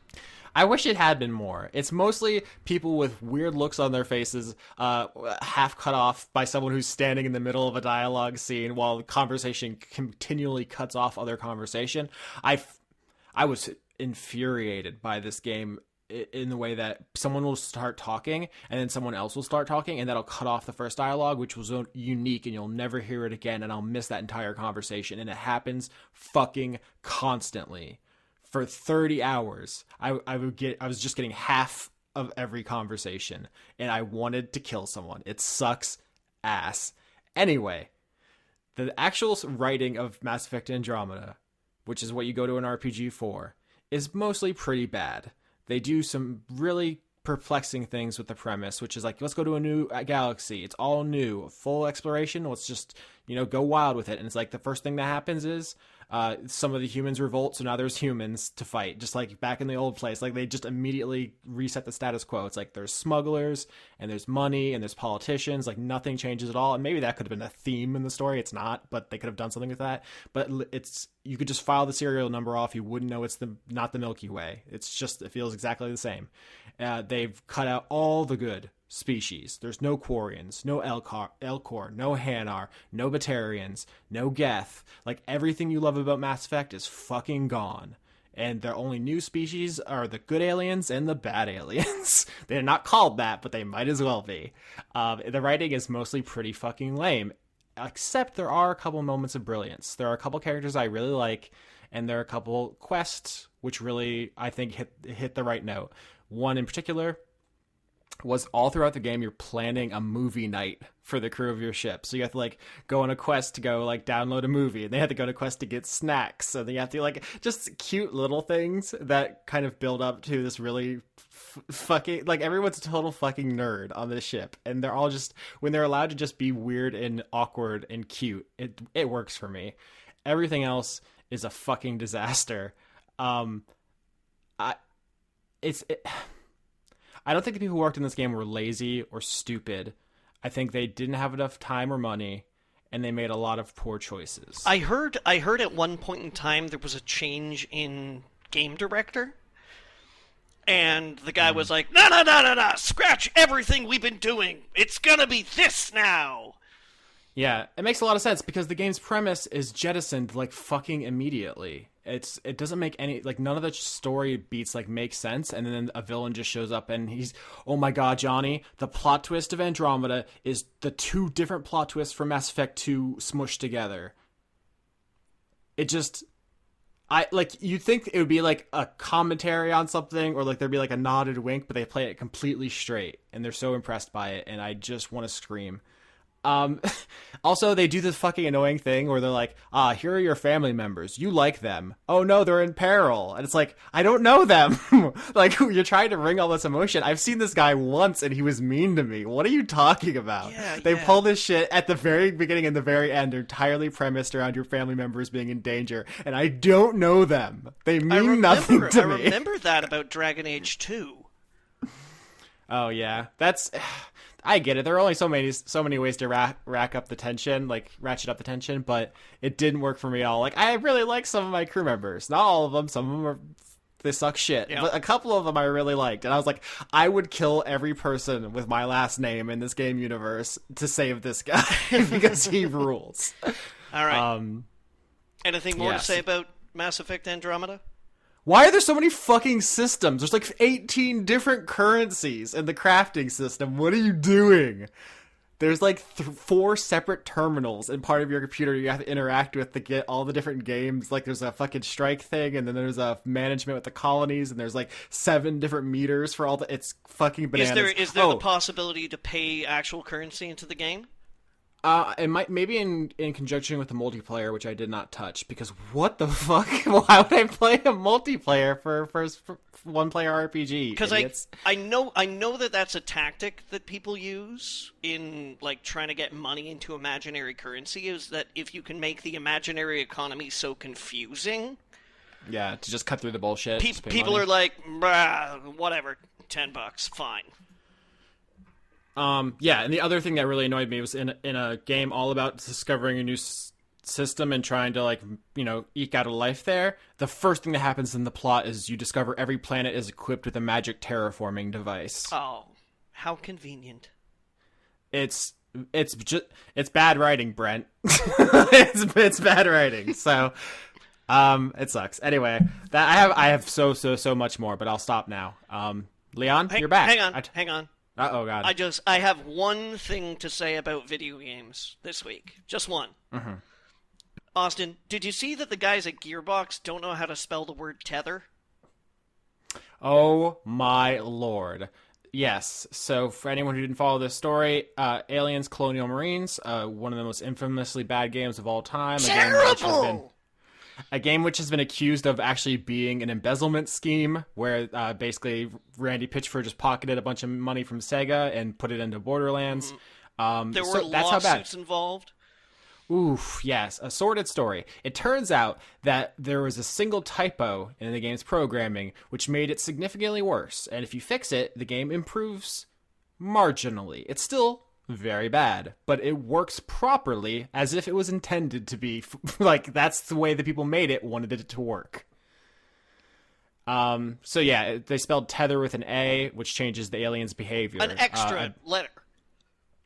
I wish it had been more. It's mostly people with weird looks on their faces, half cut off by someone who's standing in the middle of a dialogue scene while the conversation continually cuts off other conversation. I was infuriated by this game in the way that someone will start talking and then someone else will start talking, and that'll cut off the first dialogue, which was unique, and you'll never hear it again, and I'll miss that entire conversation. And it happens fucking constantly. For 30 hours, I was just getting half of every conversation, and I wanted to kill someone. It sucks ass. Anyway, the actual writing of Mass Effect Andromeda, which is what you go to an RPG for, is mostly pretty bad. They do some really perplexing things with the premise, which is like, let's go to a new galaxy. It's all new, full exploration. Let's just, go wild with it. And it's like the first thing that happens is some of the humans revolt, so now there's humans to fight, just like back in the old place. Like, they just immediately reset the status quo. It's like there's smugglers, and there's money, and there's politicians. Like, nothing changes at all. And maybe that could have been a theme in the story. It's not, but they could have done something with that. But you could just file the serial number off. You wouldn't know it's not the Milky Way. It feels exactly the same. They've cut out all the good species. There's no Quarians, no Elcor, no Hanar, no Batarians, no Geth. Like, everything you love about Mass Effect is fucking gone. And the only new species are the good aliens and the bad aliens. They're not called that, but they might as well be. The writing is mostly pretty fucking lame, except there are a couple moments of brilliance. There are a couple characters I really like, and there are a couple quests which really, I think, hit the right note. One in particular was all throughout the game, you're planning a movie night for the crew of your ship. So you have to go on a quest to go download a movie, and they have to go on a quest to get snacks. So then you have to just cute little things that kind of build up to this really fucking, everyone's a total fucking nerd on this ship. And they're all just, when they're allowed to just be weird and awkward and cute, it works for me. Everything else is a fucking disaster. I don't think the people who worked in this game were lazy or stupid. I think they didn't have enough time or money, and they made a lot of poor choices. I heard at one point in time there was a change in game director, and the guy was like, no, scratch everything we've been doing. It's gonna be this now. Yeah, it makes a lot of sense because the game's premise is jettisoned fucking immediately. It doesn't make any, none of the story beats make sense, and then a villain just shows up and he's, oh my god, Johnny, the plot twist of Andromeda is the two different plot twists from Mass Effect 2 smushed together. It just, you'd think it would be a commentary on something, or there'd be a nodded wink, but they play it completely straight, and they're so impressed by it, and I just want to scream. Also, they do this fucking annoying thing where they're like, here are your family members. You like them. Oh no, they're in peril. And it's like, I don't know them. You're trying to bring all this emotion. I've seen this guy once and he was mean to me. What are you talking about? They pull this shit at the very beginning and the very end, entirely premised around your family members being in danger. And I don't know them. They mean nothing to me. I remember that about Dragon Age 2. Oh yeah, I get it. There are only so many ways to rack up the tension, ratchet up the tension, but it didn't work for me at all. I really like some of my crew members. Not all of them. Some of them they suck shit. Yeah. But a couple of them I really liked. And I was like, I would kill every person with my last name in this game universe to save this guy because he rules. All right. Anything more to say about Mass Effect Andromeda? Why are there so many fucking systems? There's 18 different currencies in the crafting system. What are you doing? There's 4 separate terminals in part of your computer you have to interact with to get all the different games. There's a fucking strike thing, and then there's a management with the colonies, and there's 7 different meters for all the... It's fucking bananas. Is there the possibility to pay actual currency into the game? It might, maybe in conjunction with the multiplayer, which I did not touch, because what the fuck? Why would I play a multiplayer for one-player RPG? Because I know that's a tactic that people use in trying to get money into imaginary currency, is that if you can make the imaginary economy so confusing, yeah, to just cut through the bullshit. People are like, whatever, $10, fine. Yeah, and the other thing that really annoyed me was in a game all about discovering a new system and trying to eke out a life there. The first thing that happens in the plot is you discover every planet is equipped with a magic terraforming device. Oh, how convenient! It's bad writing, Brent. it's bad writing. So It sucks. Anyway, that I have so much more, but I'll stop now. Leon, you're back. Hang on. Oh God. I have one thing to say about video games this week. Just one. Mm-hmm. Austin, did you see that the guys at Gearbox don't know how to spell the word tether? Oh my lord. Yes. So for anyone who didn't follow this story, Aliens Colonial Marines, one of the most infamously bad games of all time. Terrible! A game which has been accused of actually being an embezzlement scheme, where basically Randy Pitchford just pocketed a bunch of money from Sega and put it into Borderlands. There were lawsuits involved. Oof, yes, a sordid story. It turns out that there was a single typo in the game's programming, which made it significantly worse. And if you fix it, the game improves marginally. It's still very bad, but it works properly as if it was intended to be. Like, that's the way the people made it, wanted it to work. So yeah, they spelled tether with an A, which changes the alien's behavior. An extra letter.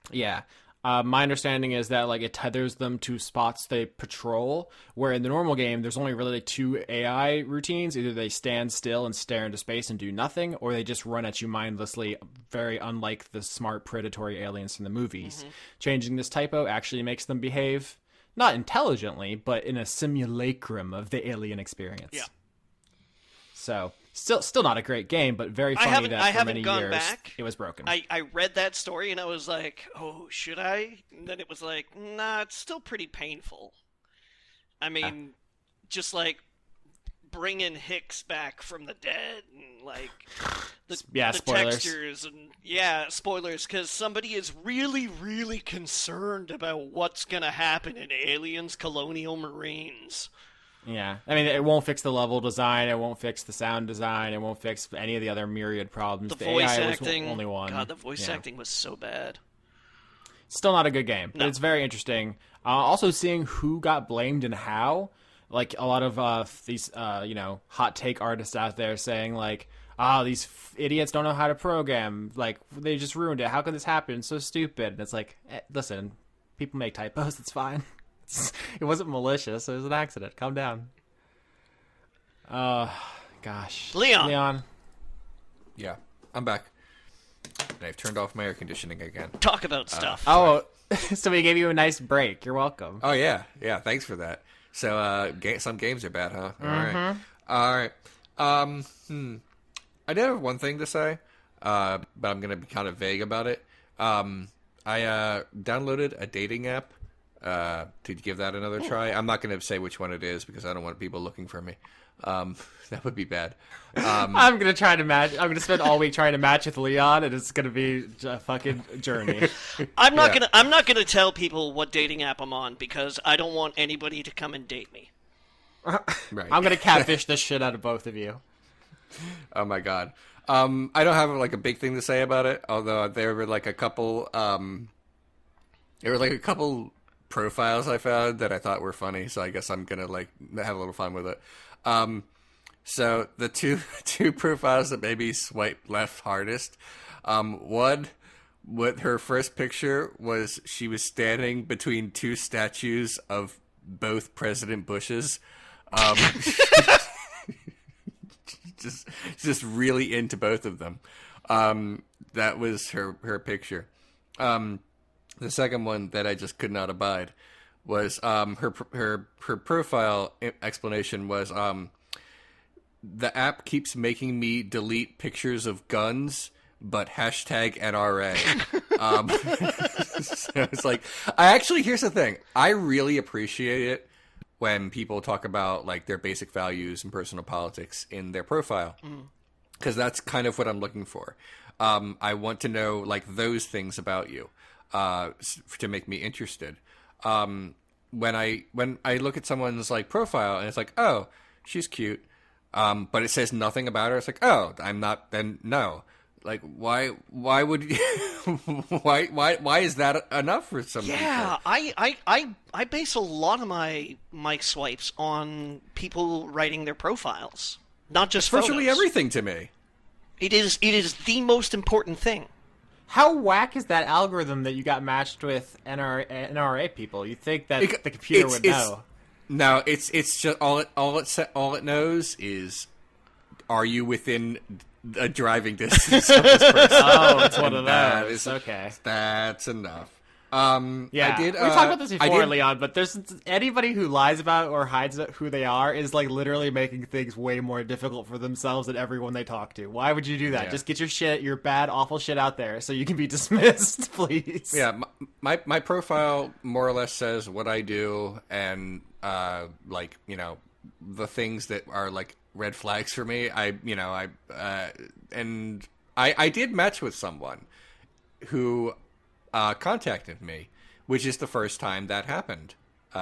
Yeah. My understanding is that like it tethers them to spots they patrol, where in the normal game there's only really like 2 AI routines. Either they stand still and stare into space and do nothing, or they just run at you mindlessly, very unlike the smart predatory aliens from the movies. Mm-hmm. Changing this typo actually makes them behave not intelligently, but in a simulacrum of the alien experience. Yeah. So still not a great game, but very funny that for many years back. It was broken. I read that story and I was like, oh, should I? And then it was like, nah, it's still pretty painful. I mean, just like bringing Hicks back from the dead and like the spoilers. Textures and spoilers, because somebody is really, really concerned about what's going to happen in Aliens Colonial Marines. Yeah, I mean, it won't fix the level design, it won't fix the sound design, it won't fix any of the other myriad problems. The voice AI acting, was only one. God, the voice acting was so bad. Still not a good game, but it's very interesting. Also seeing who got blamed and how, like a lot of these, hot take artists out there saying like, these idiots don't know how to program, like they just ruined it. How could this happen? It's so stupid. And it's like, listen, people make typos. It's fine. It wasn't malicious. It was an accident. Calm down. Gosh. Leon. Yeah, I'm back. And I've turned off my air conditioning again. Talk about stuff. So we gave you a nice break. You're welcome. Oh, yeah. Yeah, thanks for that. So, some games are bad, huh? All right. I did have one thing to say, but I'm going to be kind of vague about it. I downloaded a dating app to give that another try. I'm not going to say which one it is because I don't want people looking for me. That would be bad. I'm going to try to match. I'm going to spend all week trying to match with Leon, and it's going to be a fucking journey. I'm not going to tell people what dating app I'm on because I don't want anybody to come and date me. Right. I'm going to catfish the shit out of both of you. Oh my god. I don't have like a big thing to say about it, although there were like a couple profiles I found that I thought were funny, so I guess I'm gonna like have a little fun with it. So the two profiles that maybe swipe left hardest. One, what her first picture was, she was standing between 2 statues of both President Bushes. just really into both of them. That was her picture. The second one that I just could not abide was her profile explanation was the app keeps making me delete pictures of guns, but hashtag NRA. So it's like, here's the thing. I really appreciate it when people talk about like their basic values and personal politics in their profile, because that's kind of what I'm looking for. I want to know like those things about you. To make me interested. When I look at someone's like profile and it's like, oh, she's cute, but it says nothing about her. It's like, oh, I'm not. Then no. Like, why would you, why is that enough for some people? Yeah, I base a lot of my swipes on people writing their profiles, not just photos. Virtually everything to me. It is the most important thing. How whack is that algorithm that you got matched with NRA people? You think that the computer would know? No, it's just all it knows is, are you within a driving distance of this person? Oh, it's one of those. Okay, that's enough. Yeah, I did. We talked about this before, Leon, but there's anybody who lies about or hides who they are is like literally making things way more difficult for themselves and everyone they talk to. Why would you do that? Yeah. Just get your bad, awful shit out there so you can be dismissed, please. Yeah, my profile more or less says what I do and like, you know, the things that are like red flags for me. I did match with someone who contacted me, which is the first time that happened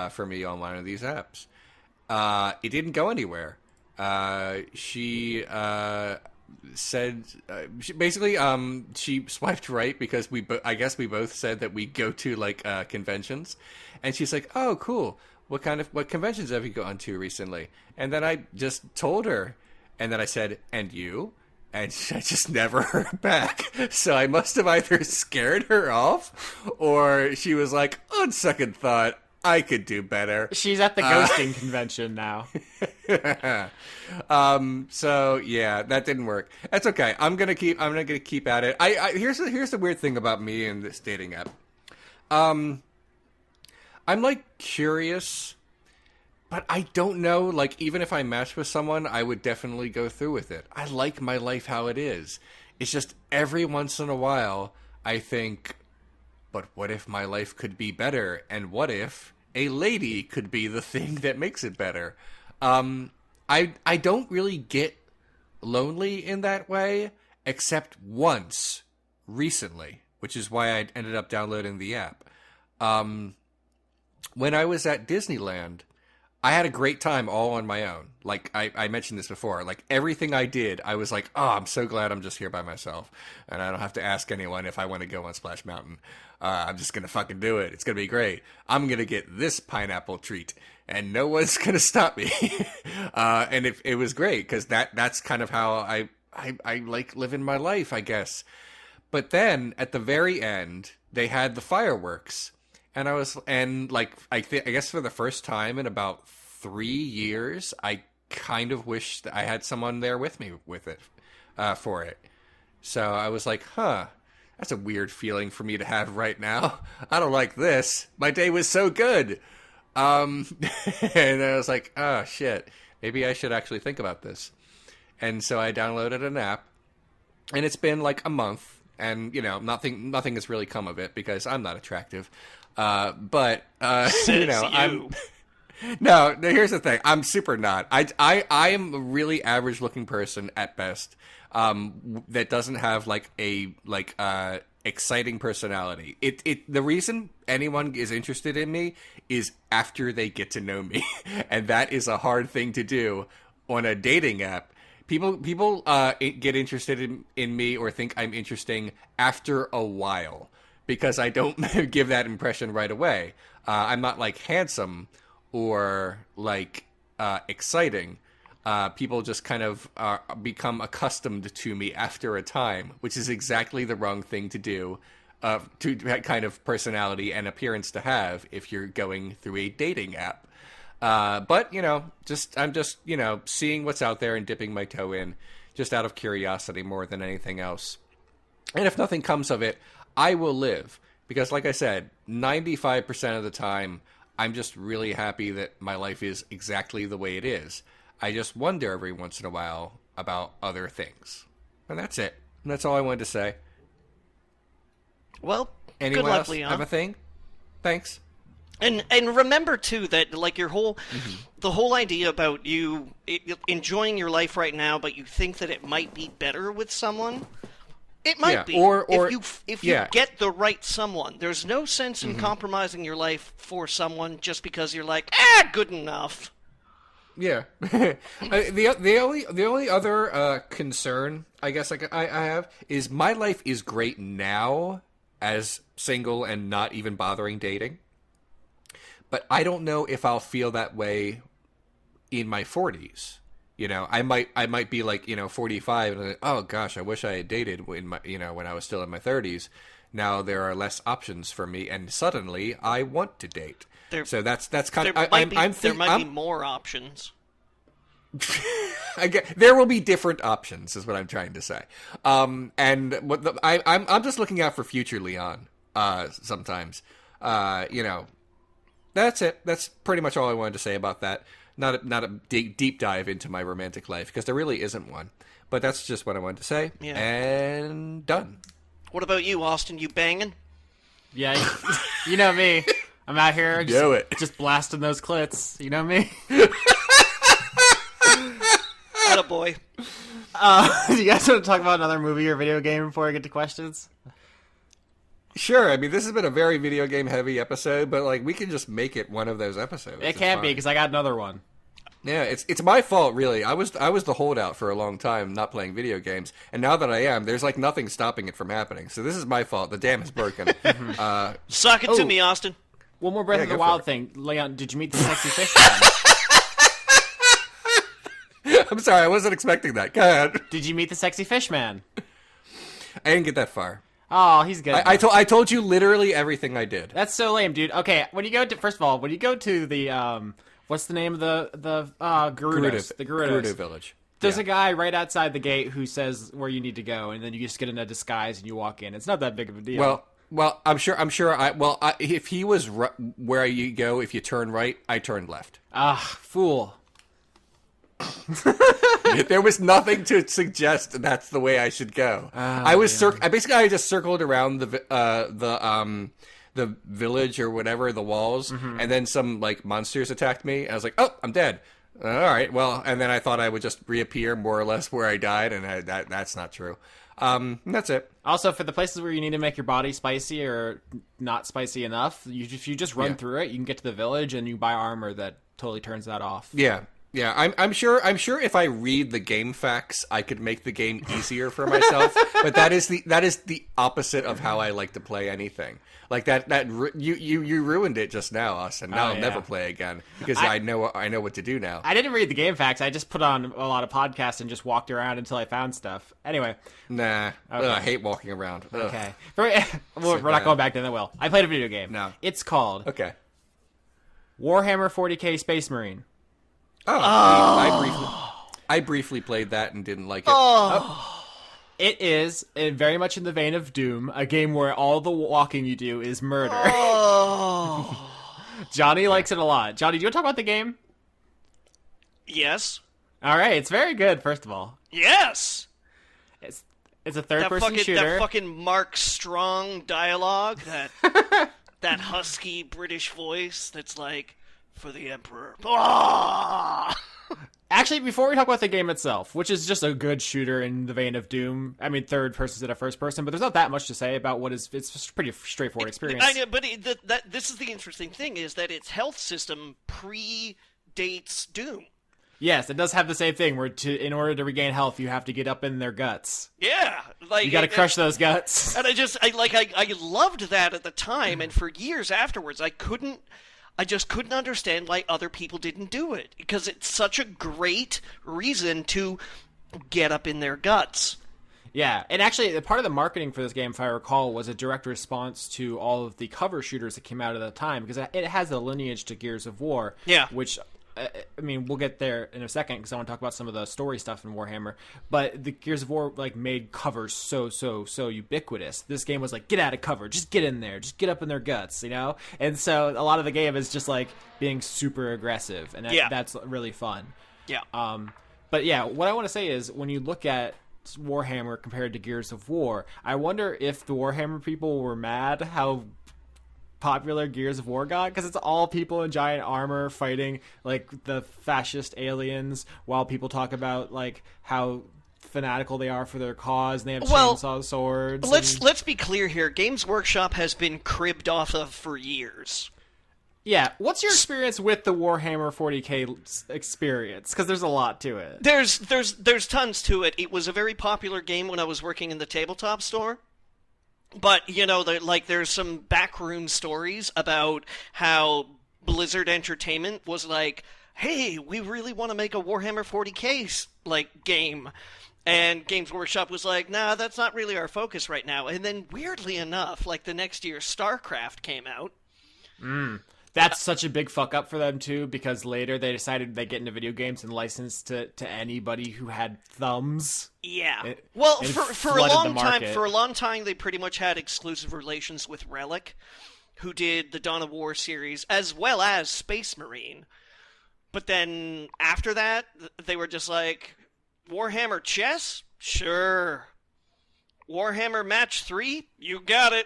for me on one of these apps. It didn't go anywhere. She said she swiped right because I guess we both said that we go to like conventions, and she's like, "Oh, cool. What conventions have you gone to recently?" And then I just told her, and then I said, "And you?" And I just never heard back. So I must have either scared her off, or she was like, on second thought, I could do better. She's at the ghosting convention now. So yeah, that didn't work. That's okay. I'm gonna keep at it. Here's the weird thing about me and this dating app. I'm like curious, but I don't know, like, even if I match with someone, I would definitely go through with it. I like my life how it is. It's just every once in a while, I think, but what if my life could be better? And what if a lady could be the thing that makes it better? I don't really get lonely in that way, except once recently, which is why I ended up downloading the app. When I was at Disneyland, I had a great time all on my own. Like, I mentioned this before. Like, everything I did, I was like, oh, I'm so glad I'm just here by myself. And I don't have to ask anyone if I want to go on Splash Mountain. I'm just going to fucking do it. It's going to be great. I'm going to get this pineapple treat, and no one's going to stop me. And it was great, because that's kind of how I like living my life, I guess. But then, at the very end, they had the fireworks. And I guess for the first time in about 3 years, I kind of wished I had someone there with me for it. So I was like, that's a weird feeling for me to have right now. I don't like this. My day was so good. And I was like, oh shit, maybe I should actually think about this. And so I downloaded an app, and it's been like a month, and you know, nothing has really come of it because I'm not attractive. But you know, I'm no. Here's the thing: I'm super not. I am a really average looking person at best. That doesn't have like a exciting personality. The reason anyone is interested in me is after they get to know me, and that is a hard thing to do on a dating app. People get interested in me or think I'm interesting after a while, because I don't give that impression right away. I'm not like handsome or like exciting. People just kind of become accustomed to me after a time, which is exactly the wrong thing to do, to that kind of personality and appearance to have if you're going through a dating app. But, you know, I'm just, you know, seeing what's out there and dipping my toe in just out of curiosity more than anything else. And if nothing comes of it, I will live. Because like I said, 95% of the time, I'm just really happy that my life is exactly the way it is. I just wonder every once in a while about other things. And that's it. And that's all I wanted to say. Well, anyone good luck, else Leon. have a thing? Thanks. And remember too that like the whole idea about you enjoying your life right now, but you think that it might be better with someone. It might be, or if you get the right someone. There's no sense in compromising your life for someone just because you're like, good enough. Yeah. The only other concern I guess I have is my life is great now as single and not even bothering dating. But I don't know if I'll feel that way in my 40s. You know, I might be like, you know, 45 and like, oh gosh, I wish I had dated when I was still in my 30s. Now there are less options for me, and suddenly I want to date. So that's kind of. There might be more options. There will be different options, is what I'm trying to say. And I'm just looking out for future Leon. Sometimes, that's it. That's pretty much all I wanted to say about that. Not a deep dive into my romantic life, because there really isn't one. But that's just what I wanted to say. Yeah. And done. What about you, Austin? You banging? Yeah, you know me. I'm out here just blasting those clits. You know me. Attaboy. Do you guys want to talk about another movie or video game before I get to questions? Sure. I mean, this has been a very video game heavy episode, but like we can just make it one of those episodes. It can't be, because I got another one. Yeah, it's my fault, really. I was the holdout for a long time, not playing video games, and now that I am, there's like nothing stopping it from happening. So this is my fault. The dam is broken. Suck it to me, Austin. One more Breath of the Wild thing, Leon. Did you meet the sexy fish man? I'm sorry, I wasn't expecting that. Go ahead. Did you meet the sexy fish man? I didn't get that far. Oh, he's good. I told you literally everything I did. That's so lame, dude. Okay, when you go to the what's the name of the Gerudos? The Gerudo village. There's a guy right outside the gate who says where you need to go, and then you just get in a disguise and you walk in. It's not that big of a deal. Well, I'm sure. If he was where you go, if you turn right, I turned left. Fool. There was nothing to suggest that's the way I should go. I just circled around the village or whatever, the walls, and then some like monsters attacked me. I was like, oh, I'm dead. All right, well, and then I thought I would just reappear more or less where I died, and that's not true. That's it. Also, for the places where you need to make your body spicy or not spicy enough, if you just run through it, you can get to the village and you buy armor that totally turns that off. Yeah. Yeah, I'm sure if I read the game facts, I could make the game easier for myself. But that is the opposite of how I like to play anything. Like you ruined it just now, Austin. Now I'll never play again because I know what to do now. I didn't read the game facts. I just put on a lot of podcasts and just walked around until I found stuff. Anyway. Nah. Okay. Ugh, I hate walking around. Ugh. Okay. We're not going back to that. Well, I played a video game. No. It's called Warhammer 40K Space Marine. I briefly played that and didn't like it. It is very much in the vein of Doom, a game where all the walking you do is murder. Johnny likes it a lot. Johnny, do you want to talk about the game? Yes. All right, it's very good. First of all, yes. It's a third-person shooter. That fucking Mark Strong dialogue, that husky British voice that's like, for the Emperor. Actually, before we talk about the game itself, which is just a good shooter in the vein of Doom, I mean, third person instead of first person, but there's not that much to say about it's just a pretty straightforward experience. I know, but this is the interesting thing, is that its health system predates Doom. Yes, it does have the same thing, where in order to regain health, you have to get up in their guts. Yeah. You gotta crush those guts. And I loved that at the time, and for years afterwards, I just couldn't understand why other people didn't do it, because it's such a great reason to get up in their guts. Yeah, and actually, part of the marketing for this game, if I recall, was a direct response to all of the cover shooters that came out at the time, because it has a lineage to Gears of War, which... I mean, we'll get there in a second because I want to talk about some of the story stuff in Warhammer. But the Gears of War made covers so ubiquitous. This game was like, get out of cover, just get in there, just get up in their guts, you know. And so a lot of the game is just like being super aggressive, and that's really fun. Yeah. But yeah, what I want to say is when you look at Warhammer compared to Gears of War, I wonder if the Warhammer people were mad how popular Gears of War got, because it's all people in giant armor fighting like the fascist aliens, while people talk about like how fanatical they are for their cause, and they have chainsaw swords. Let's be clear here. Games Workshop has been cribbed off of for years. Yeah, what's your experience with the Warhammer 40K experience? Because there's a lot to it. There's tons to it. It was a very popular game when I was working in the tabletop store. But, you know, there's some backroom stories about how Blizzard Entertainment was like, hey, we really want to make a Warhammer 40K, game. And Games Workshop was like, nah, that's not really our focus right now. And then, weirdly enough, the next year, StarCraft came out. That's such a big fuck up for them too, because later they decided they get into video games and licensed to anybody who had thumbs. Yeah. For a long time they pretty much had exclusive relations with Relic, who did the Dawn of War series as well as Space Marine. But then after that, they were just like, Warhammer chess? Sure. Warhammer Match 3? You got it.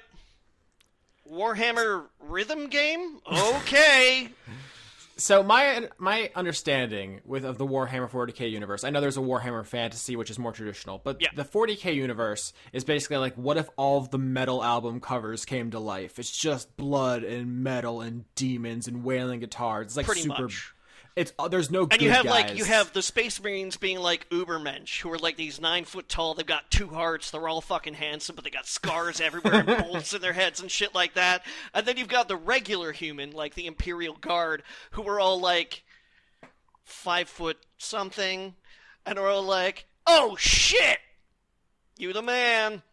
Warhammer rhythm game? Okay. So my understanding of the Warhammer 40k universe, I know there's a Warhammer Fantasy, which is more traditional, but the 40k universe is basically like, what if all of the metal album covers came to life? It's just blood and metal and demons and wailing guitars. It's like pretty super... much. There's no good and you have guys. you have the Space Marines being like Ubermensch, who are like these 9 foot tall. They've got 2 hearts. They're all fucking handsome, but they got scars everywhere and bolts in their heads and shit like that. And then you've got the regular human, like the Imperial Guard, who are all like 5 foot something, and are all like, "Oh shit, you the man."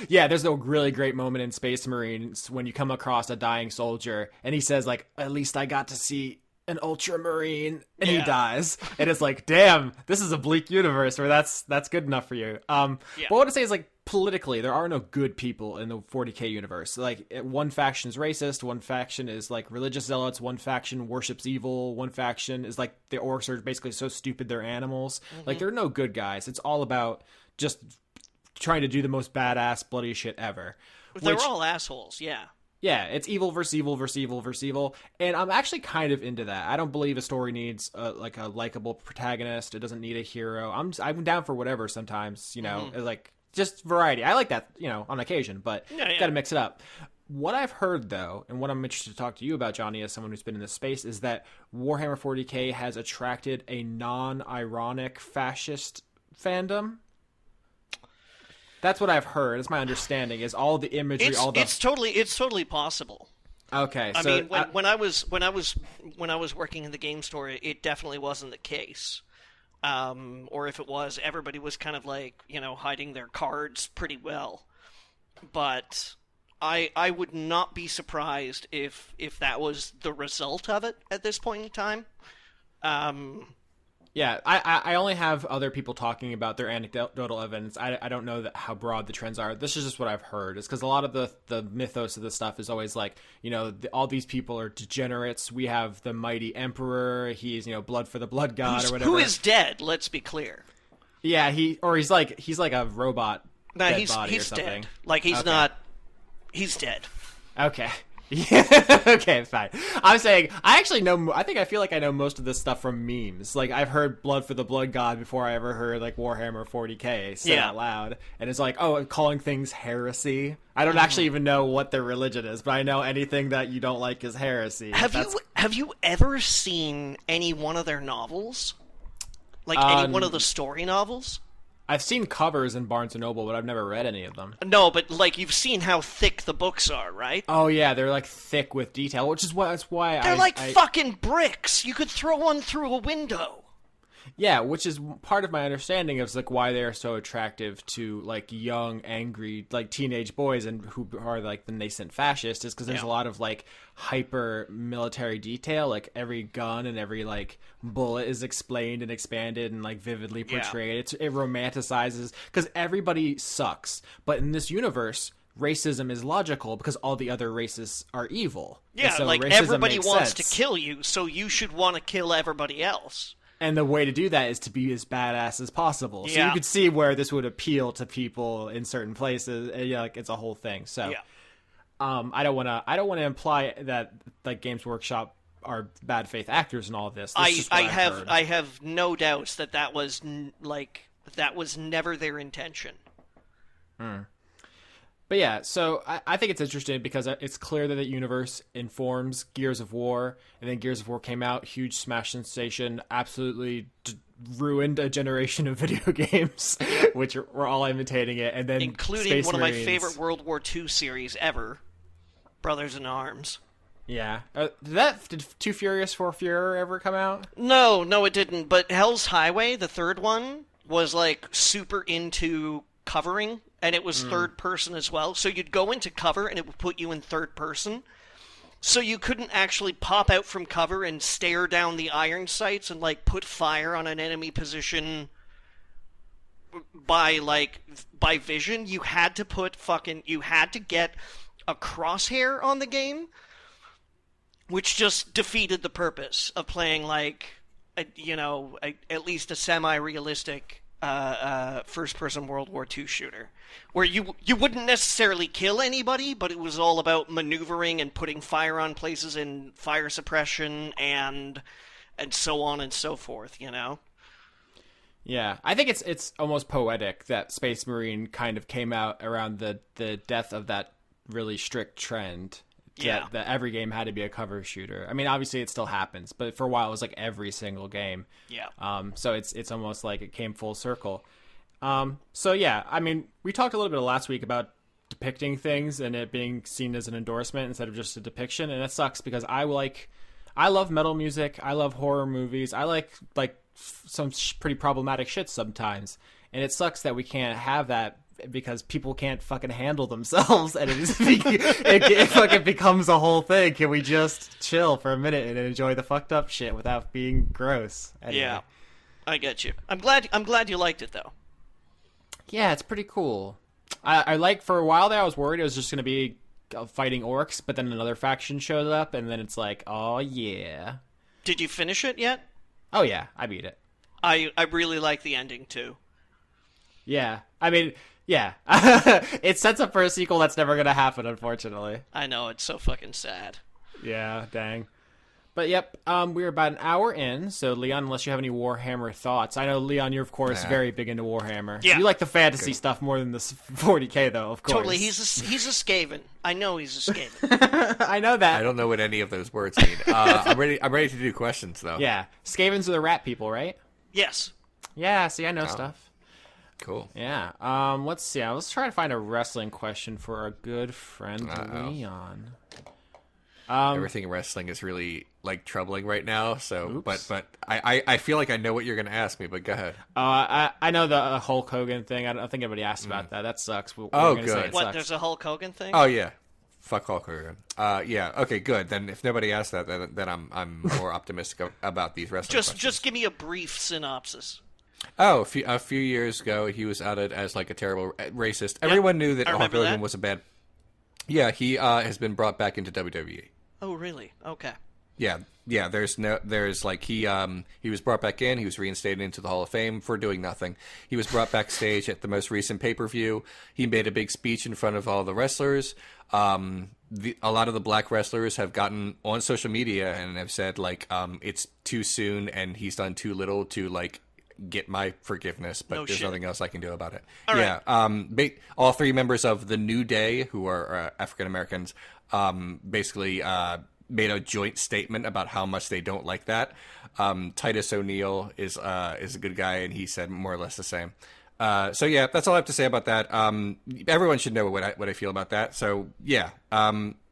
Yeah, there's a really great moment in Space Marines when you come across a dying soldier, and he says like, "At least I got to see an ultramarine," and he dies, and it's like, damn, this is a bleak universe where that's good enough for you. But what I want to say is, like, politically, there are no good people in the 40k universe. Like, one faction is racist, one faction is like religious zealots, one faction worships evil, one faction is like the orcs are basically so stupid they're animals. Like, there are no good guys. It's all about just trying to do the most badass bloody shit ever. They're all assholes. Yeah, it's evil versus evil versus evil versus evil, and I'm actually kind of into that. I don't believe a story needs a likable protagonist. It doesn't need a hero. I'm down for whatever sometimes, you know, like just variety. I like that, you know, on occasion, but got to mix it up. What I've heard, though, and what I'm interested to talk to you about, Johnny, as someone who's been in this space, is that Warhammer 40k has attracted a non-ironic fascist fandom. That's what I've heard. It's my understanding. Is all the imagery, it's totally possible. Okay, I mean, when I was working in the game store, it definitely wasn't the case. Or if it was, everybody was kind of like, you know, hiding their cards pretty well. But I would not be surprised if that was the result of it at this point in time. Yeah, I only have other people talking about their anecdotal evidence. I don't know how broad the trends are. This is just what I've heard. It's because a lot of the mythos of the stuff is always like, you know, all these people are degenerates. We have the mighty emperor. He's, you know, blood for the blood god or whatever. Who is dead, let's be clear. Yeah, he's like a robot dead body or he's something. Dead. Like, he's not... He's dead. Okay. Yeah, okay, fine. I'm saying, I feel like I know most of this stuff from memes. Like, I've heard Blood for the Blood God before I ever heard, like, Warhammer 40k said out loud. And it's like, oh, calling things heresy. I don't actually even know what their religion is, but I know anything that you don't like is heresy. Have you ever seen any one of their novels? Like, any one of the story novels? I've seen covers in Barnes & Noble, but I've never read any of them. No, but, like, you've seen how thick the books are, right? Oh, yeah, they're, like, thick with detail, which is why they're like fucking bricks! You could throw one through a window! Yeah, which is part of my understanding of, like, why they're so attractive to, like, young, angry, like, teenage boys and who are, like, the nascent fascists, is because there's a lot of, like, hyper military detail. Like, every gun and every, like, bullet is explained and expanded and, like, vividly portrayed. It romanticizes, because everybody sucks. But in this universe, racism is logical because all the other races are evil. Yeah, so like, everybody wants to kill you, so you should want to kill everybody else. And the way to do that is to be as badass as possible. So you could see where this would appeal to people in certain places. Yeah, like, it's a whole thing. So, I don't want to imply that, like, Games Workshop are bad faith actors in all of this. I have no doubts that was never their intention. But yeah, so I think it's interesting because it's clear that the universe informs Gears of War, and then Gears of War came out, huge smash sensation, absolutely ruined a generation of video games, which were all imitating it, and then including Space one Marines. of my favorite World War II series ever, Brothers in Arms. Yeah. Did Too Furious for Führer ever come out? No, it didn't, but Hell's Highway, the third one, was, like, super into covering, and it was third person as well. So you'd go into cover and it would put you in third person. So you couldn't actually pop out from cover and stare down the iron sights and, like, put fire on an enemy position by vision? You had to get a crosshair on the game, which just defeated the purpose of playing, like, at least a semi-realistic first-person World War II shooter, where you wouldn't necessarily kill anybody, but it was all about maneuvering and putting fire on places and fire suppression and so on and so forth, Yeah, I think it's almost poetic that Space Marine kind of came out around the death of that really strict trend. Yeah. That every game had to be a cover shooter. I mean, obviously it still happens, but for a while it was like every single game. Yeah. So it's almost like it came full circle. So yeah, I mean, we talked a little bit last week about depicting things and it being seen as an endorsement instead of just a depiction, and it sucks because I love metal music, I love horror movies, I like some pretty problematic shit sometimes, and it sucks that we can't have that because people can't fucking handle themselves, and it fucking becomes a whole thing. Can we just chill for a minute and enjoy the fucked up shit without being gross? Anyway. Yeah, I get you. I'm glad you liked it though. Yeah, it's pretty cool. I like, for a while there, I was worried it was just gonna be fighting orcs, but then another faction showed up, and then it's like, oh yeah. Did you finish it yet? Oh yeah, I beat it. I really like the ending too. Yeah, I mean, yeah. It sets up for a sequel that's never going to happen, unfortunately. I know, it's so fucking sad. Yeah, dang. But yep, we're about an hour in, so Leon, unless you have any Warhammer thoughts. I know, Leon, you're, of course, very big into Warhammer. Yeah. You like the fantasy stuff more than the 40K, though, of course. Totally, he's a Skaven. I know he's a Skaven. I know that. I don't know what any of those words mean. I'm ready to do questions, though. Yeah. Skavens are the rat people, right? Yes. Yeah, see, I know stuff. Cool. Yeah. Let's see. Let's try to find a wrestling question for our good friend Leon. Everything in wrestling is really like troubling right now. So, but I feel like I know what you're going to ask me. But go ahead. I know the Hulk Hogan thing. I don't think anybody asked about that. That sucks. Good. What? Sucks. There's a Hulk Hogan thing? Oh yeah. Fuck Hulk Hogan. Yeah. Okay. Good. Then if nobody asked that, then I'm more optimistic about these wrestling. Just give me a brief synopsis. Oh, a few years ago, he was outed as like a terrible racist. Everyone knew that Hulk Hogan was a bad. Yeah, he has been brought back into WWE. Oh, really? Okay. Yeah. There's like he was brought back in. He was reinstated into the Hall of Fame for doing nothing. He was brought backstage at the most recent pay-per-view. He made a big speech in front of all the wrestlers. A lot of the black wrestlers have gotten on social media and have said like it's too soon and he's done too little to like get my forgiveness, but there's nothing else I can do about it. All right. All three members of the New Day, who are African Americans, basically made a joint statement about how much they don't like that. Titus O'Neil is a good guy, and he said more or less the same. So yeah, that's all I have to say about that. Everyone should know what I feel about that. So yeah.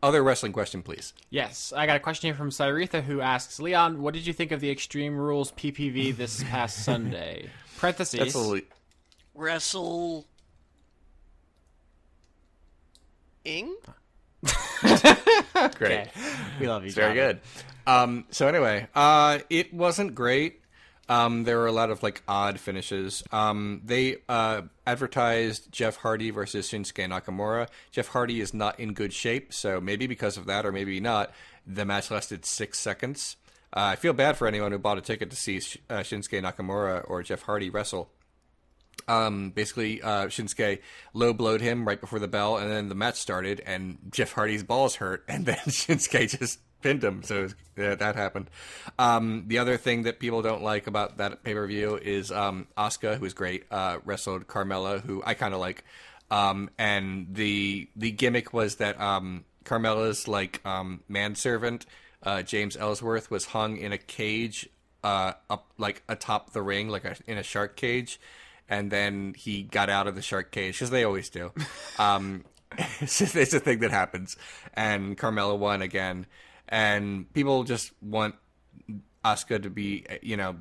Other wrestling question, please. Yes, I got a question here from Cyretha who asks, Leon, what did you think of the Extreme Rules PPV this past Sunday? Parentheses. That's Wrestle. Ing? Great. Okay. We love you. It's very good. So anyway, it wasn't great. There were a lot of like odd finishes. They advertised Jeff Hardy versus Shinsuke Nakamura. Jeff Hardy is not in good shape, so maybe because of that, or maybe not, the match lasted 6 seconds. I feel bad for anyone who bought a ticket to see Shinsuke Nakamura or Jeff Hardy wrestle. Basically, Shinsuke low-blowed him right before the bell, and then the match started, and Jeff Hardy's balls hurt, and then Shinsuke just pinned him, so that happened. The other thing that people don't like about that pay-per-view is Asuka, who's great, wrestled Carmella, who I kind of like. And the gimmick was that Carmella's like manservant, James Ellsworth, was hung in a cage up like atop the ring, like in a shark cage, and then he got out of the shark cage, because they always do. It's a thing that happens, and Carmella won again. And people just want Asuka to be,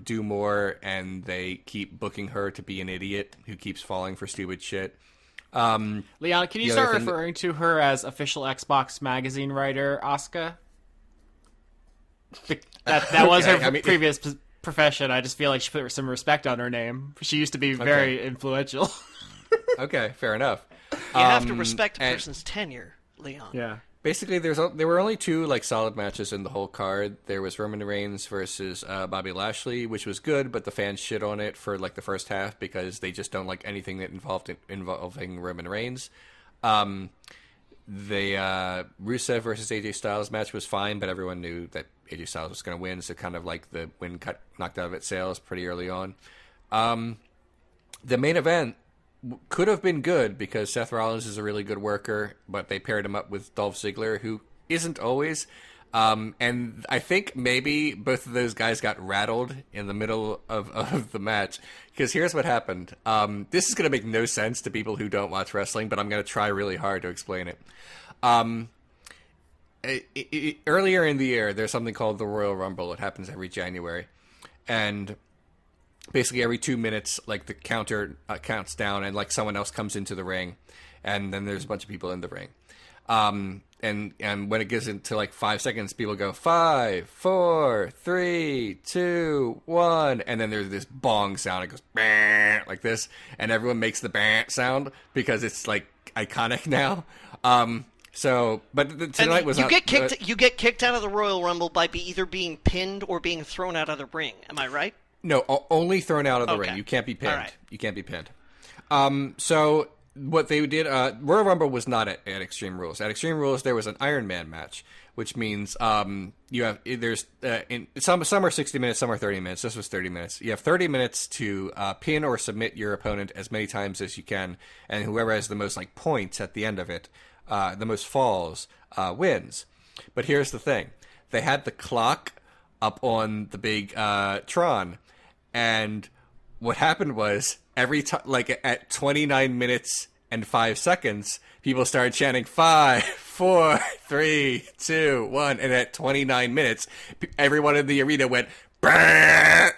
do more, and they keep booking her to be an idiot who keeps falling for stupid shit. Leon, can you start referring to her as official Xbox magazine writer, Asuka? That was her previous profession. I just feel like she put some respect on her name. She used to be very influential. Okay, fair enough. You have to respect a person's tenure, Leon. Yeah. Basically, there were only two like solid matches in the whole card. There was Roman Reigns versus Bobby Lashley, which was good, but the fans shit on it for like the first half because they just don't like anything that involving Roman Reigns. The Rusev versus AJ Styles match was fine, but everyone knew that AJ Styles was going to win, so kind of like the win cut knocked out of its sails pretty early on. The main event could have been good because Seth Rollins is a really good worker, but they paired him up with Dolph Ziggler, who isn't always. And I think maybe both of those guys got rattled in the middle of the match. Because here's what happened. This is going to make no sense to people who don't watch wrestling, but I'm going to try really hard to explain it. Earlier in the year, there's something called the Royal Rumble. It happens every January. And basically every 2 minutes, like the counter counts down and like someone else comes into the ring. And then there's a bunch of people in the ring. And when it gets into like 5 seconds, people go 5, 4, 3, 2, 1, and then there's this bong sound. It goes bang, like this, and everyone makes the bang sound because it's like iconic now. But tonight was you get kicked out of the Royal Rumble by either being pinned or being thrown out of the ring. Am I right? No, only thrown out of the ring. You can't be pinned. Right. You can't be pinned. So what they did, Royal Rumble was not at Extreme Rules. At Extreme Rules, there was an Iron Man match, which means some are 60 minutes, some are 30 minutes. This was 30 minutes. You have 30 minutes to pin or submit your opponent as many times as you can, and whoever has the most like points at the end of it, the most falls, wins. But here's the thing: they had the clock up on the big Tron, and what happened was every time, like at 29 minutes and 5 seconds, people started chanting 5, 4, 3, 2, 1, and at 29 minutes, everyone in the arena went, "Brrr!"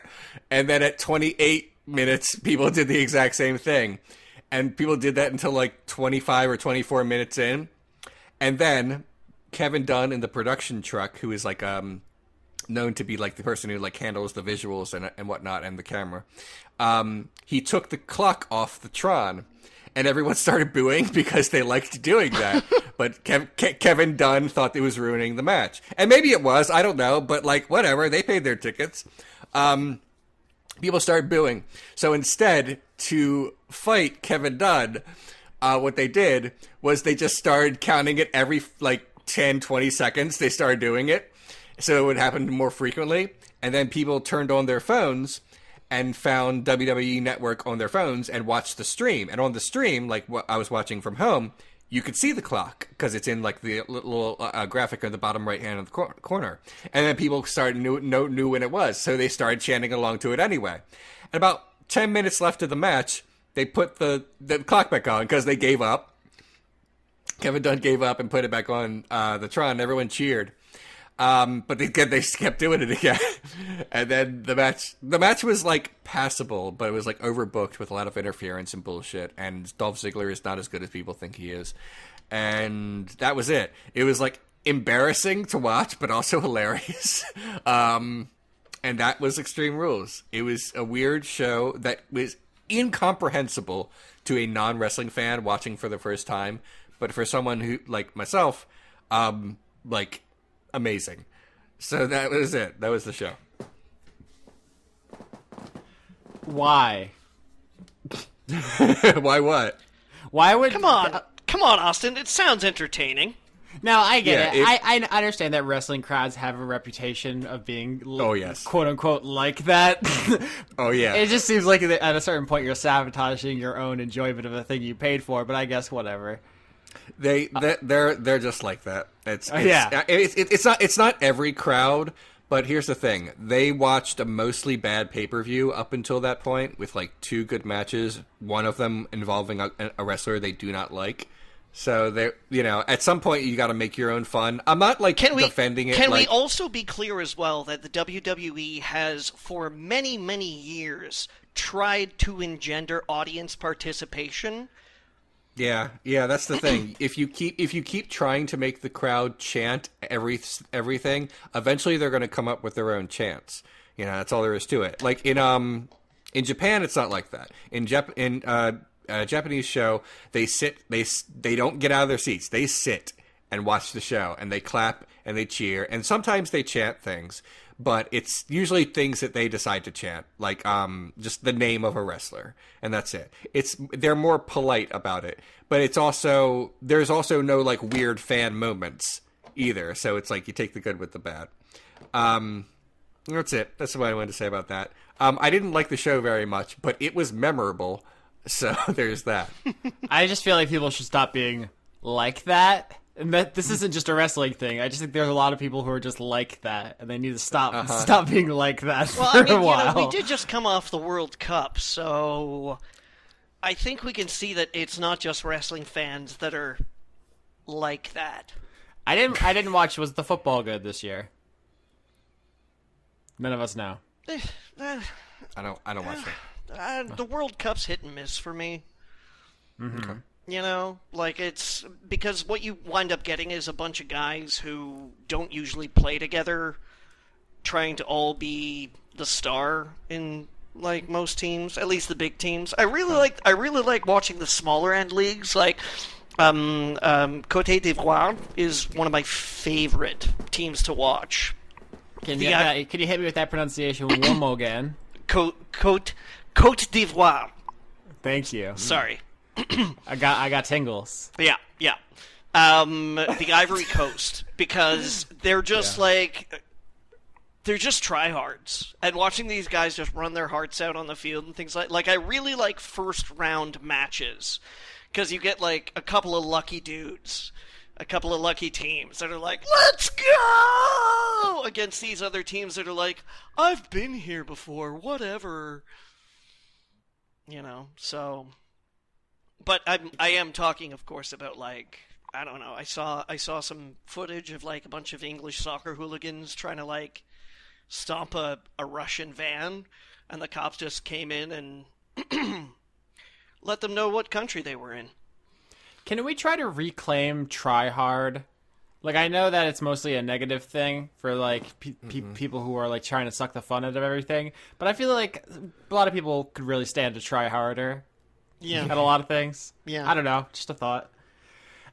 And then at 28 minutes, people did the exact same thing, and people did that until like 25 or 24 minutes in, and then Kevin Dunn in the production truck, who is like known to be like the person who like handles the visuals and whatnot and the camera. He took the clock off the Tron, and everyone started booing because they liked doing that. But Kevin Dunn thought it was ruining the match, and maybe it was. I don't know, but like whatever, they paid their tickets. People started booing, so instead to fight Kevin Dunn, what they did was they just started counting it every like 10, 20 seconds. They started doing it. So it would happen more frequently, and then people turned on their phones and found WWE Network on their phones and watched the stream. And on the stream, like what I was watching from home, you could see the clock because it's in like the little graphic on the bottom right hand of the corner. And then people started knew when it was, so they started chanting along to it anyway. And about 10 minutes left of the match, they put the clock back on because they gave up. Kevin Dunn gave up and put it back on the Tron. Everyone cheered. But they kept doing it again. And then the match was like passable, but it was like overbooked with a lot of interference and bullshit. And Dolph Ziggler is not as good as people think he is. And that was it. It was like embarrassing to watch, but also hilarious. And that was Extreme Rules. It was a weird show that was incomprehensible to a non-wrestling fan watching for the first time. But for someone who, like myself, like, amazing. So that was it. That was the show. Why? Why what? Why would... Come on, Austin. It sounds entertaining. No, I get it. I understand that wrestling crowds have a reputation of being, quote unquote, like that. Oh yeah. It just seems like at a certain point you're sabotaging your own enjoyment of the thing you paid for. But I guess whatever. They're just like that. It's not every crowd, but here's the thing: they watched a mostly bad pay-per-view up until that point with like 2 good matches, one of them involving a wrestler they do not like. So they, at some point you got to make your own fun. I'm not like defending it. Can we also be clear as well that the WWE has for many, many years tried to engender audience participation Yeah, that's the thing. If you keep trying to make the crowd chant everything, eventually they're going to come up with their own chants. That's all there is to it. Like in Japan, it's not like that. In a Japanese show, they don't get out of their seats. They sit and watch the show, and they clap and they cheer, and sometimes they chant things, but it's usually things that they decide to chant, like just the name of a wrestler, and that's it. They're more polite about it, but there's also no like weird fan moments either. So it's like you take the good with the bad. That's it. That's what I wanted to say about that. I didn't like the show very much, but it was memorable. So there's that. I just feel like people should stop being like that. And that this isn't just a wrestling thing. I just think there's a lot of people who are just like that, and they need to stop being like that for a while. We did just come off the World Cup, so I think we can see that it's not just wrestling fans that are like that. I didn't watch. Was the football good this year? None of us know. I don't watch it. The World Cup's hit and miss for me. Mm-hmm. Okay. It's because what you wind up getting is a bunch of guys who don't usually play together, trying to all be the star in like most teams, at least the big teams. I really like watching the smaller end leagues. Like Côte d'Ivoire is one of my favorite teams to watch. Can you hit me with that pronunciation one more again? Côte d'Ivoire. Thank you. Sorry. I got tingles. Yeah. The Ivory Coast, because they're just they're just tryhards, and watching these guys just run their hearts out on the field and things like I really like first round matches, because you get like a couple of lucky dudes, a couple of lucky teams that are like, let's go, against these other teams that are like, I've been here before, whatever, so. But I am talking, of course, about like, I don't know. I saw some footage of like a bunch of English soccer hooligans trying to like stomp a Russian van, and the cops just came in and let them know what country they were in. Can we try to reclaim try hard? Like, I know that it's mostly a negative thing for like people who are like trying to suck the fun out of everything, but I feel like a lot of people could really stand to try harder. Yeah. At a lot of things. Yeah. I don't know. Just a thought.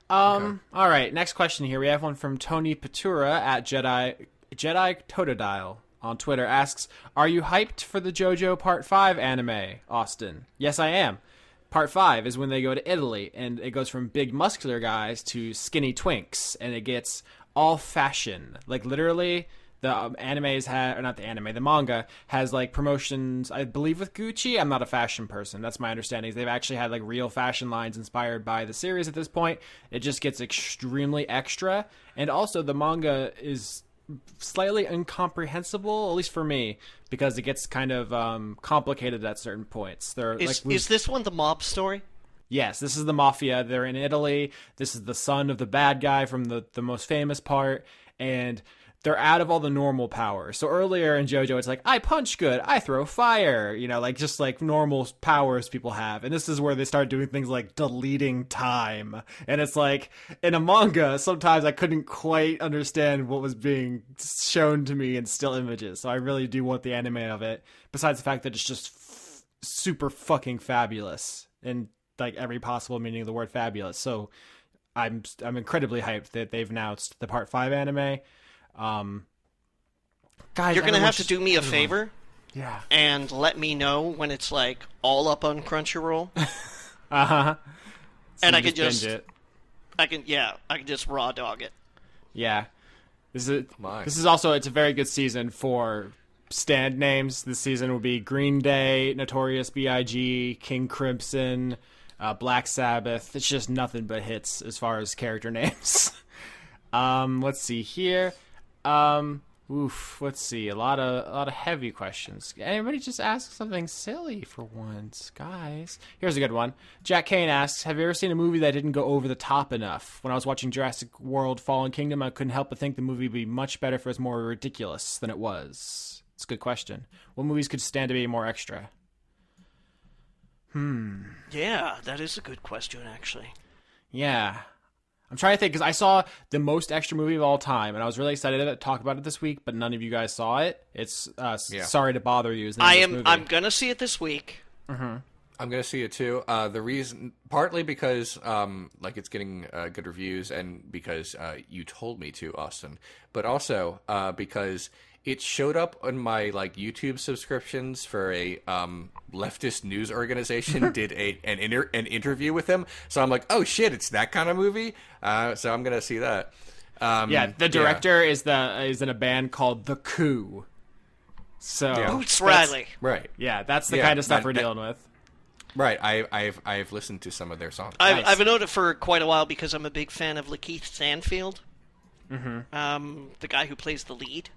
Okay. All right. Next question here. We have one from Tony Patura at Jedi Totodile on Twitter. Asks, are you hyped for the JoJo Part 5 anime, Austin? Yes, I am. Part 5 is when they go to Italy, and it goes from big muscular guys to skinny twinks, and it gets all fashion. Like, literally, the the manga has like promotions, I believe, with Gucci. I'm not a fashion person. That's my understanding. They've actually had like real fashion lines inspired by the series at this point. It just gets extremely extra. And also the manga is slightly incomprehensible, at least for me, because it gets kind of complicated at certain points. Is this one the mob story? Yes, this is the mafia. They're in Italy. This is the son of the bad guy from the most famous part. And they're out of all the normal powers. So earlier in JoJo, it's like, I punch good, I throw fire, like just like normal powers people have. And this is where they start doing things like deleting time. And it's like, in a manga, sometimes I couldn't quite understand what was being shown to me in still images. So I really do want the anime of it, besides the fact that it's just super fucking fabulous in like every possible meaning of the word fabulous. So I'm incredibly hyped that they've announced the Part 5 anime. Guys, you're gonna have to do me a favor, and let me know when it's like all up on Crunchyroll. So and I can just raw dog it. Yeah, this is also, it's a very good season for stand names. This season will be Green Day, Notorious B.I.G., King Crimson, Black Sabbath. It's just nothing but hits as far as character names. Let's see here. Let's see. A lot of heavy questions. Anybody just ask something silly for once, guys? Here's a good one. Jack Kane asks, have you ever seen a movie that didn't go over the top enough? When I was watching Jurassic World Fallen Kingdom, I couldn't help but think the movie would be much better if it was more ridiculous than it was. It's a good question. What movies could stand to be more extra? Yeah, that is a good question, actually. Yeah. I'm trying to think, because I saw the most extra movie of all time, and I was really excited to talk about it this week, but none of you guys saw it. It's Sorry to Bother You is the name of this movie. I'm going to see it this week. Mm-hmm. I'm going to see it too. The reason, partly because it's getting good reviews, and because you told me to, Austin, but also because it showed up on my YouTube subscriptions for a leftist news organization. Did an interview with him, so I'm like, oh shit, it's that kind of movie. So I'm gonna see that. The director is in a band called The Coup. So Boots Riley, right? Yeah, that's the kind of stuff we're dealing with. Right, I've listened to some of their songs. I've known it for quite a while because I'm a big fan of Lakeith Stanfield, the guy who plays the lead.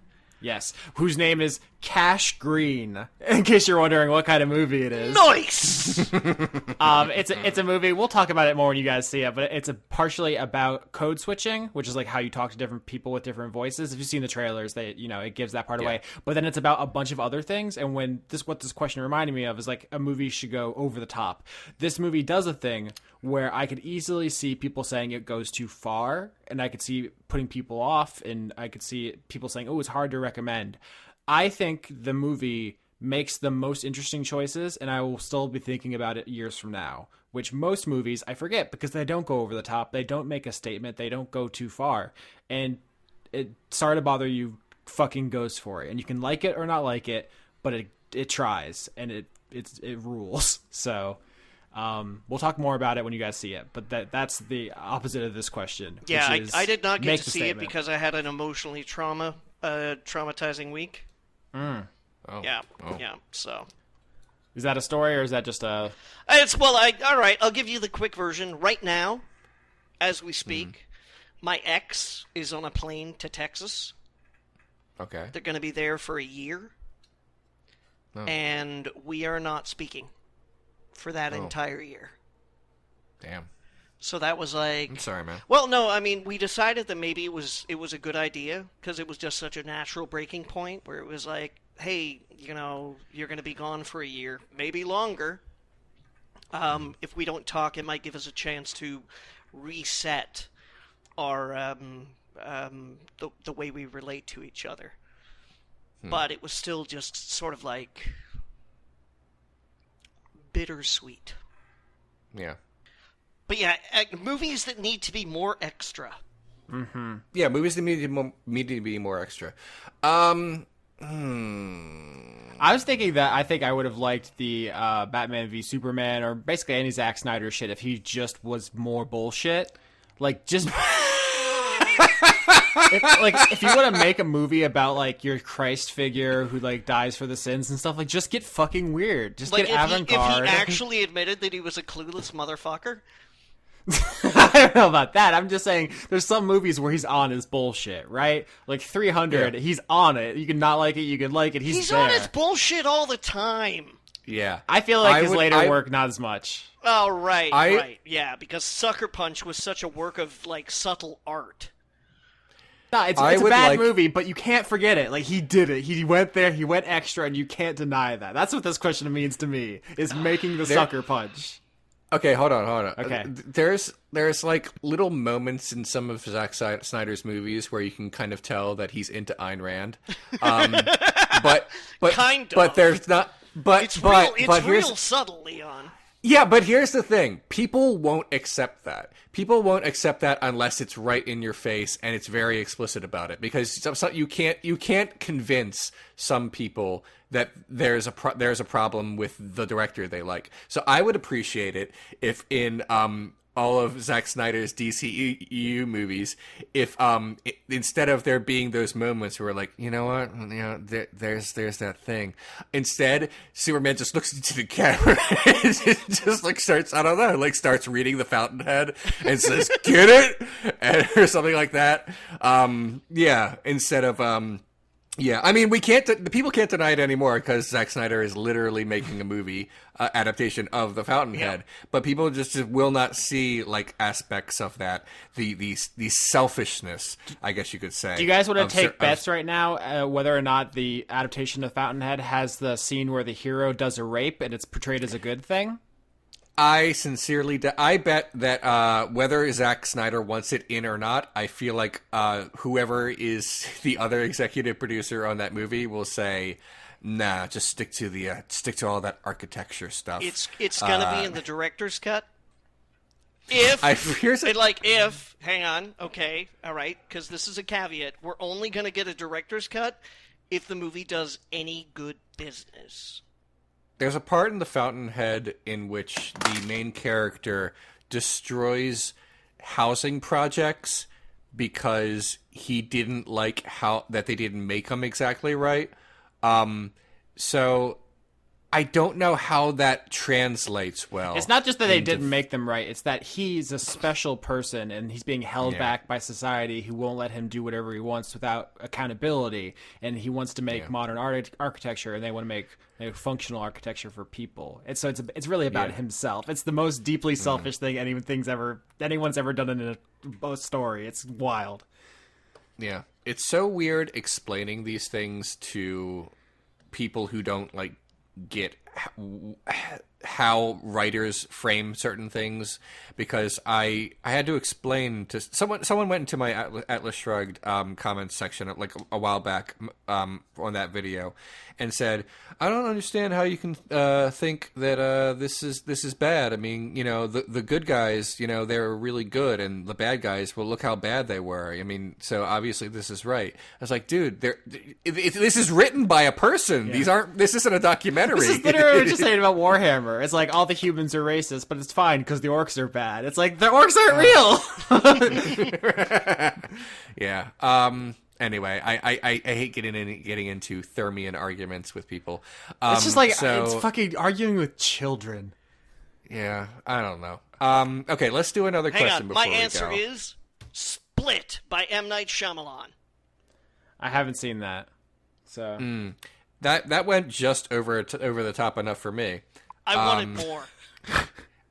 Yes, whose name is Cash Green, in case you're wondering what kind of movie it is. Nice! It's a movie, we'll talk about it more when you guys see it, but it's partially about code switching, which is like how you talk to different people with different voices. If you've seen the trailers, it gives that part away. But then it's about a bunch of other things, and what this question reminded me of is like a movie should go over the top. This movie does a thing where I could easily see people saying it goes too far, and I could see putting people off, and I could see people saying, oh, it's hard to recommend. I think the movie makes the most interesting choices, and I will still be thinking about it years from now, which most movies I forget because they don't go over the top, they don't make a statement, they don't go too far. And Sorry to Bother You fucking goes for it. And you can like it or not like it, but it tries, and it rules. So we'll talk more about it when you guys see it, but that's the opposite of this question. Yeah, which is I did not get to see statement. it because I had an emotionally traumatizing week. Mm. Oh. Yeah, so. Is that a story, or is that just a... all right, I'll give you the quick version. Right now, as we speak, my ex is on a plane to Texas. Okay. They're going to be there for a year. Oh. And we are not speaking for that entire year. Damn. So that was like... I'm sorry, man. Well, no, I mean, we decided that maybe it was a good idea because it was just such a natural breaking point where it was like, hey, you're going to be gone for a year, maybe longer. If we don't talk, it might give us a chance to reset our the way we relate to each other. But it was still just sort of like bittersweet. Yeah. But yeah, movies that need to be more extra. Mm-hmm. Yeah, movies that need to be more extra. I was thinking that I think I would have liked the Batman v Superman, or basically any Zack Snyder shit, if he just was more bullshit. Like, just... if you want to make a movie about like your Christ figure who like dies for the sins and stuff, like just get fucking weird. Just get avant-garde. If he actually admitted that he was a clueless motherfucker. I don't know about that. I'm just saying there's some movies where he's on his bullshit, right? Like 300, he's on it. You can not like it, you can like it. He's there. On his bullshit all the time. Yeah. I feel like his later work, not as much. Oh, right. Yeah, because Sucker Punch was such a work of like subtle art. No, it's a bad movie, but you can't forget it. Like, he did it. He went there, he went extra, and you can't deny that. That's what this question means to me, is making the Sucker Punch. Okay, hold on. Okay. There's like little moments in some of Zack Snyder's movies where you can kind of tell that he's into Ayn Rand. But kind of. But there's not. But it's but real subtle, Leon. Yeah, but here's the thing. People won't accept that. People won't accept that unless it's right in your face and it's very explicit about it. Because you can't convince some people that there's a problem with the director they like. So I would appreciate it if in all of Zack Snyder's DCEU movies, if instead of there being those moments where like, you know what, there's that thing. Instead, Superman just looks into the camera and just like starts reading the Fountainhead and says, "Get it," or something like that. Instead of Yeah, I mean, the people can't deny it anymore because Zack Snyder is literally making a movie adaptation of The Fountainhead. Yeah. But people just will not see like aspects of that, the selfishness, I guess you could say. Do you guys want to take bets right now whether or not the adaptation of Fountainhead has the scene where the hero does a rape and it's portrayed as a good thing? I sincerely, I bet that whether Zack Snyder wants it in or not, I feel like whoever is the other executive producer on that movie will say, "Nah, just stick to all that architecture stuff." It's gonna be in the director's cut. Hang on, okay, all right, because this is a caveat. We're only gonna get a director's cut if the movie does any good business. There's a part in The Fountainhead in which the main character destroys housing projects because he didn't like that they didn't make them exactly right. So I don't know how that translates well. It's not just that they didn't make them right. It's that he's a special person and he's being held back by society who won't let him do whatever he wants without accountability. And he wants to make modern architecture, and they want to make functional architecture for people. And so it's really about himself. It's the most deeply selfish thing anyone's ever done in a story. It's wild. Yeah. It's so weird explaining these things to people who don't get how writers frame certain things, because I had to explain to someone went into my Atlas Shrugged comments section a while back on that video and said, I don't understand how you can think that this is bad. I mean, the good guys, they're really good, and the bad guys, well, look how bad they were. I mean, so obviously this is right. I was like, dude, this is written by a person. Yeah. This isn't a documentary. This is literally what we're just saying about Warhammer. It's like all the humans are racist, but it's fine because the orcs are bad. It's like the orcs aren't real. Yeah. Anyway, I hate getting into Thermian arguments with people. It's just it's fucking arguing with children. Yeah, I don't know. Okay, let's do another question before we go. My answer is Split by M. Night Shyamalan. I haven't seen that, so that went just over the top enough for me. I wanted more.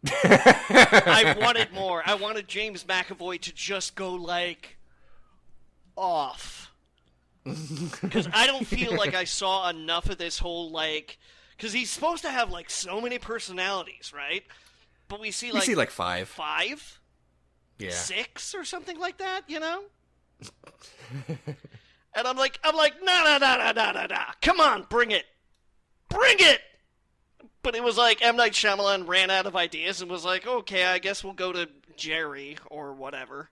I wanted more. I wanted James McAvoy to just go off. Because I don't feel like I saw enough of this whole because he's supposed to have so many personalities, right? But we see 5. 5? Yeah. 6 or something like that, And I'm like, no. Come on, bring it. But it was M. Night Shyamalan ran out of ideas and was like, okay, I guess we'll go to Jerry or whatever.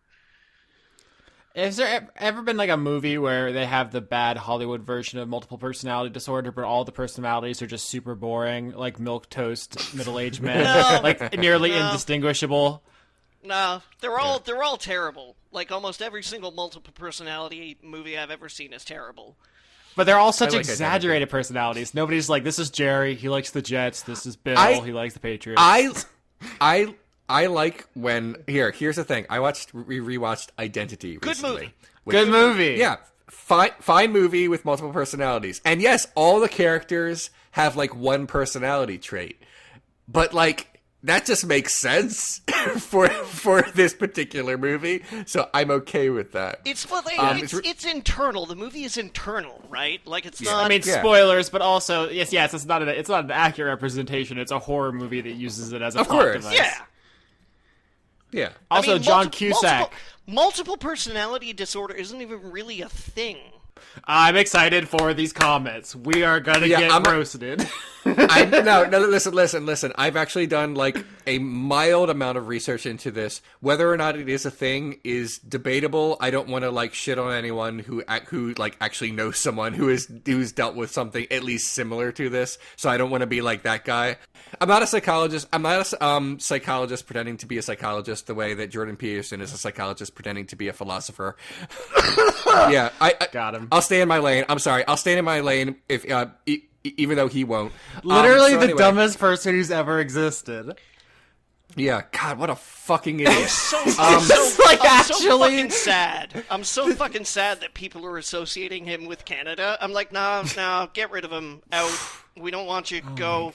Has there ever been a movie where they have the bad Hollywood version of multiple personality disorder, but all the personalities are just super boring, like milquetoast middle-aged men, nearly indistinguishable? No, they're all terrible. Almost every single multiple personality movie I've ever seen is terrible. But they're all such exaggerated personalities. Nobody's like, this is Jerry, he likes the Jets. This is Bill, he likes the Patriots. I like when here's the thing. I rewatched Identity recently. Good movie. Yeah. Fine movie with multiple personalities. And yes, all the characters have one personality trait. But that just makes sense for this particular movie, so I'm okay with that. It's internal. The movie is internal, right? It's not. I mean, spoilers, but also yes, it's not an accurate representation. It's a horror movie that uses it as a plot device. Yeah. Also, John Cusack. Multiple personality disorder isn't even really a thing. I'm excited for these comments. We are gonna get roasted. No, listen. I've actually done a mild amount of research into this. Whether or not it is a thing is debatable. I don't want to shit on anyone who actually knows someone who's dealt with something at least similar to this. So I don't want to be like that guy. I'm not a psychologist. I'm not a psychologist pretending to be a psychologist the way that Jordan Peterson is a psychologist pretending to be a philosopher. Yeah, I got him. I'll stay in my lane. I'm sorry. I'll stay in my lane if even though he won't. Literally the dumbest person who's ever existed. Yeah, God, what a fucking idiot. I'm so fucking sad. I'm so fucking sad that people are associating him with Canada. I'm like, no, get rid of him. Out. We don't want you. Go.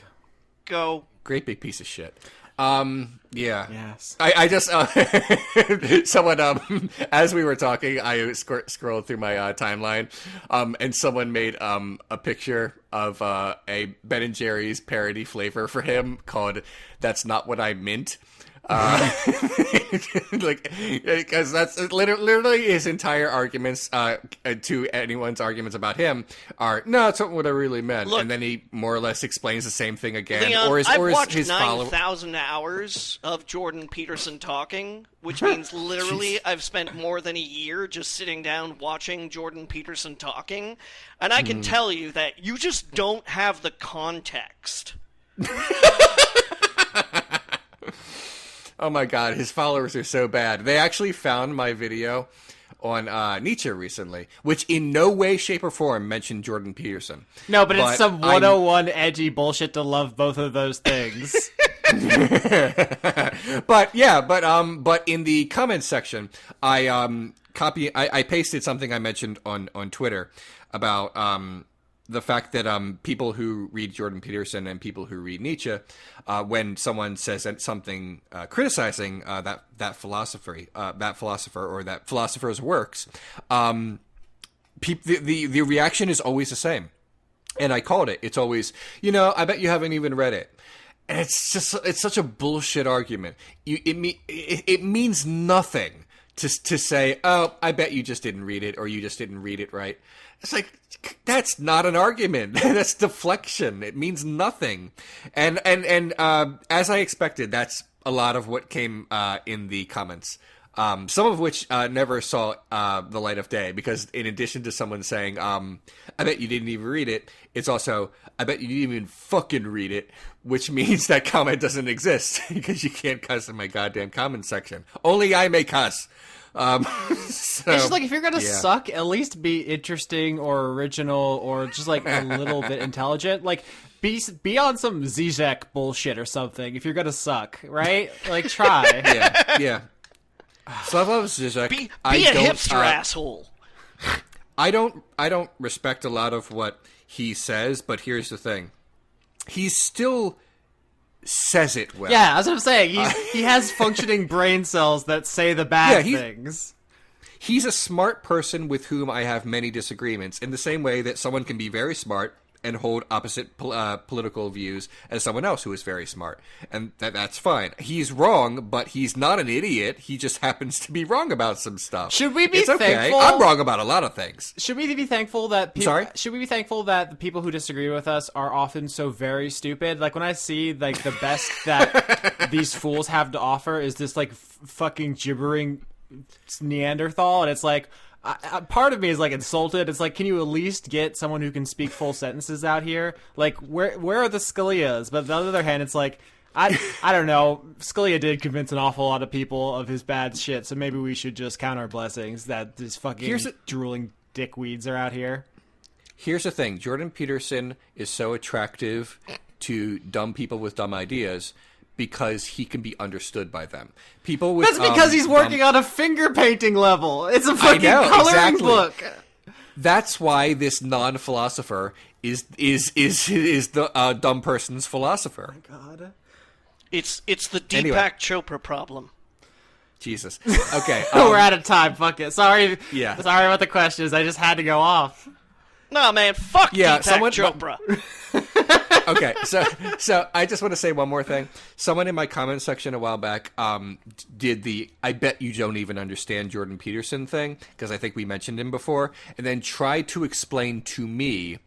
Great big piece of shit. Yeah. Yes. I just someone as we were talking, I scrolled through my timeline, and someone made a picture of a Ben and Jerry's parody flavor for him called "That's Not What I Meant." Like, because that's literally his entire arguments to anyone's arguments about him are, no, that's not what I really meant. Look, and then he more or less explains the same thing again. Leon, I've watched his 9,000 hours of Jordan Peterson talking, which means literally I've spent more than a year just sitting down watching Jordan Peterson talking, and I can tell you that you just don't have the context. Oh my god, his followers are so bad. They actually found my video on Nietzsche recently, which in no way, shape, or form mentioned Jordan Peterson. No, but it's some 101 edgy bullshit to love both of those things. But in the comments section, I pasted something I mentioned on Twitter about the fact that people who read Jordan Peterson and people who read Nietzsche, when someone says something criticizing that philosopher or that philosopher's works, the reaction is always the same. And I called it. It's always, I bet you haven't even read it. And it's such a bullshit argument. It means nothing to say, oh, I bet you just didn't read it, or you just didn't read it right. It's like, that's not an argument. That's deflection. It means nothing. And as I expected, that's a lot of what came in the comments. Some of which never saw the light of day, because in addition to someone saying, I bet you didn't even read it, it's also, I bet you didn't even fucking read it, which means that comment doesn't exist, because you can't cuss in my goddamn comment section. Only I may cuss. It's just like, if you're gonna suck, at least be interesting or original or just like a little bit intelligent. Like, be on some Zizek bullshit or something if you're gonna suck, right? Like, try. Yeah. So I love Zizek. Be a hipster asshole. I don't respect a lot of what he says, but here's the thing: he still says it well. Yeah, as I'm saying, he has functioning brain cells that say the bad things. He's a smart person with whom I have many disagreements, in the same way that someone can be very smart and hold opposite political views as someone else who is very smart. And that's fine. He's wrong, but he's not an idiot. He just happens to be wrong about some stuff. Should we be thankful? thankful? I'm wrong about a lot of things. Should we be thankful that Sorry? Should we be thankful that the people who disagree with us are often so very stupid? Like, when I see, like, the best that these fools have to offer is this, like, fucking gibbering Neanderthal, and it's like, part of me is like insulted. It's like, can you at least get someone who can speak full sentences out here? Like, where are the Scalias? But on the other hand, it's like, I don't know. Scalia did convince an awful lot of people of his bad shit, so maybe we should just count our blessings that these fucking drooling dickweeds are out here. Here's the thing: Jordan Peterson is so attractive to dumb people with dumb ideas because he can be understood by them. People with That's because he's working on a finger painting level. It's a fucking coloring book. That's why this non-philosopher is the dumb person's philosopher. Oh my god. It's the Deepak Chopra problem. Jesus. Okay. We're out of time. Fuck it. Sorry. Yeah. Sorry about the questions. I just had to go off. No, man. Fuck Deepak Chopra. Okay, so I just want to say one more thing. Someone in my comment section a while back did the I bet you don't even understand Jordan Peterson thing, because I think we mentioned him before, and then tried to explain to me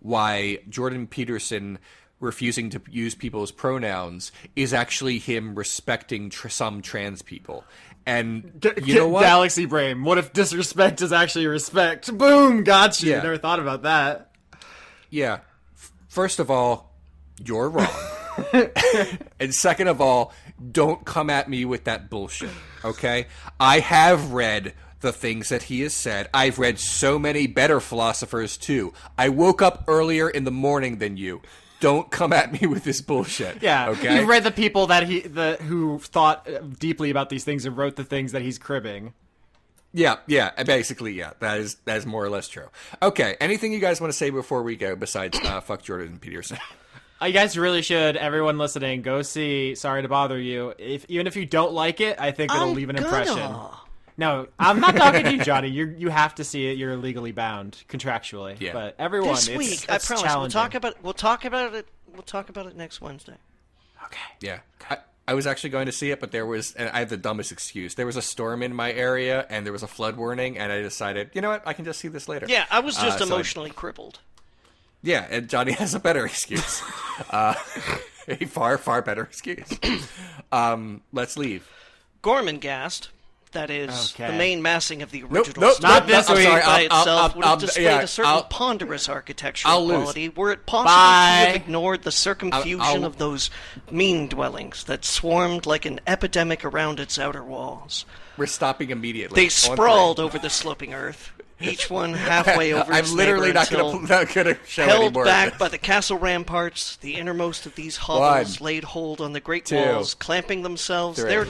why Jordan Peterson refusing to use people's pronouns is actually him respecting some trans people. And you know what? Galaxy Brain. What if disrespect is actually respect? Boom! Gotcha. Yeah. Never thought about that. Yeah. First of all, you're wrong. And second of all, don't come at me with that bullshit, okay? I have read the things that he has said. I've read so many better philosophers, too. I woke up earlier in the morning than you. Don't come at me with this bullshit. Yeah, okay? You've read the people that who thought deeply about these things and wrote the things that he's cribbing. Yeah, basically, yeah. That is more or less true. Okay, anything you guys want to say before we go besides fuck Jordan Peterson? You guys really should, everyone listening, go see Sorry to Bother You. Even if you don't like it, I think it'll leave an impression. No, I'm not talking to you, Johnny. You have to see it. You're legally bound contractually. Yeah. But everyone, this week, I promise, we'll talk about it next Wednesday. Okay. Yeah. I was actually going to see it, but and I had the dumbest excuse. There was a storm in my area, and there was a flood warning, and I decided, you know what, I can just see this later. Yeah, I was just emotionally crippled. Yeah, and Johnny has a better excuse. A far, far better excuse. Let's leave. Gormenghast, that is the main massing of the original nope, not this week. by itself, would have displayed a certain ponderous architectural quality were it possible to have ignored the circumfusion of those mean dwellings that swarmed like an epidemic around its outer walls. We're stopping immediately. They sprawled over the sloping earth, each one halfway over its I'm literally not going to show held anymore. back by the castle ramparts, the innermost of these hovels laid hold on the great walls, clamping themselves there.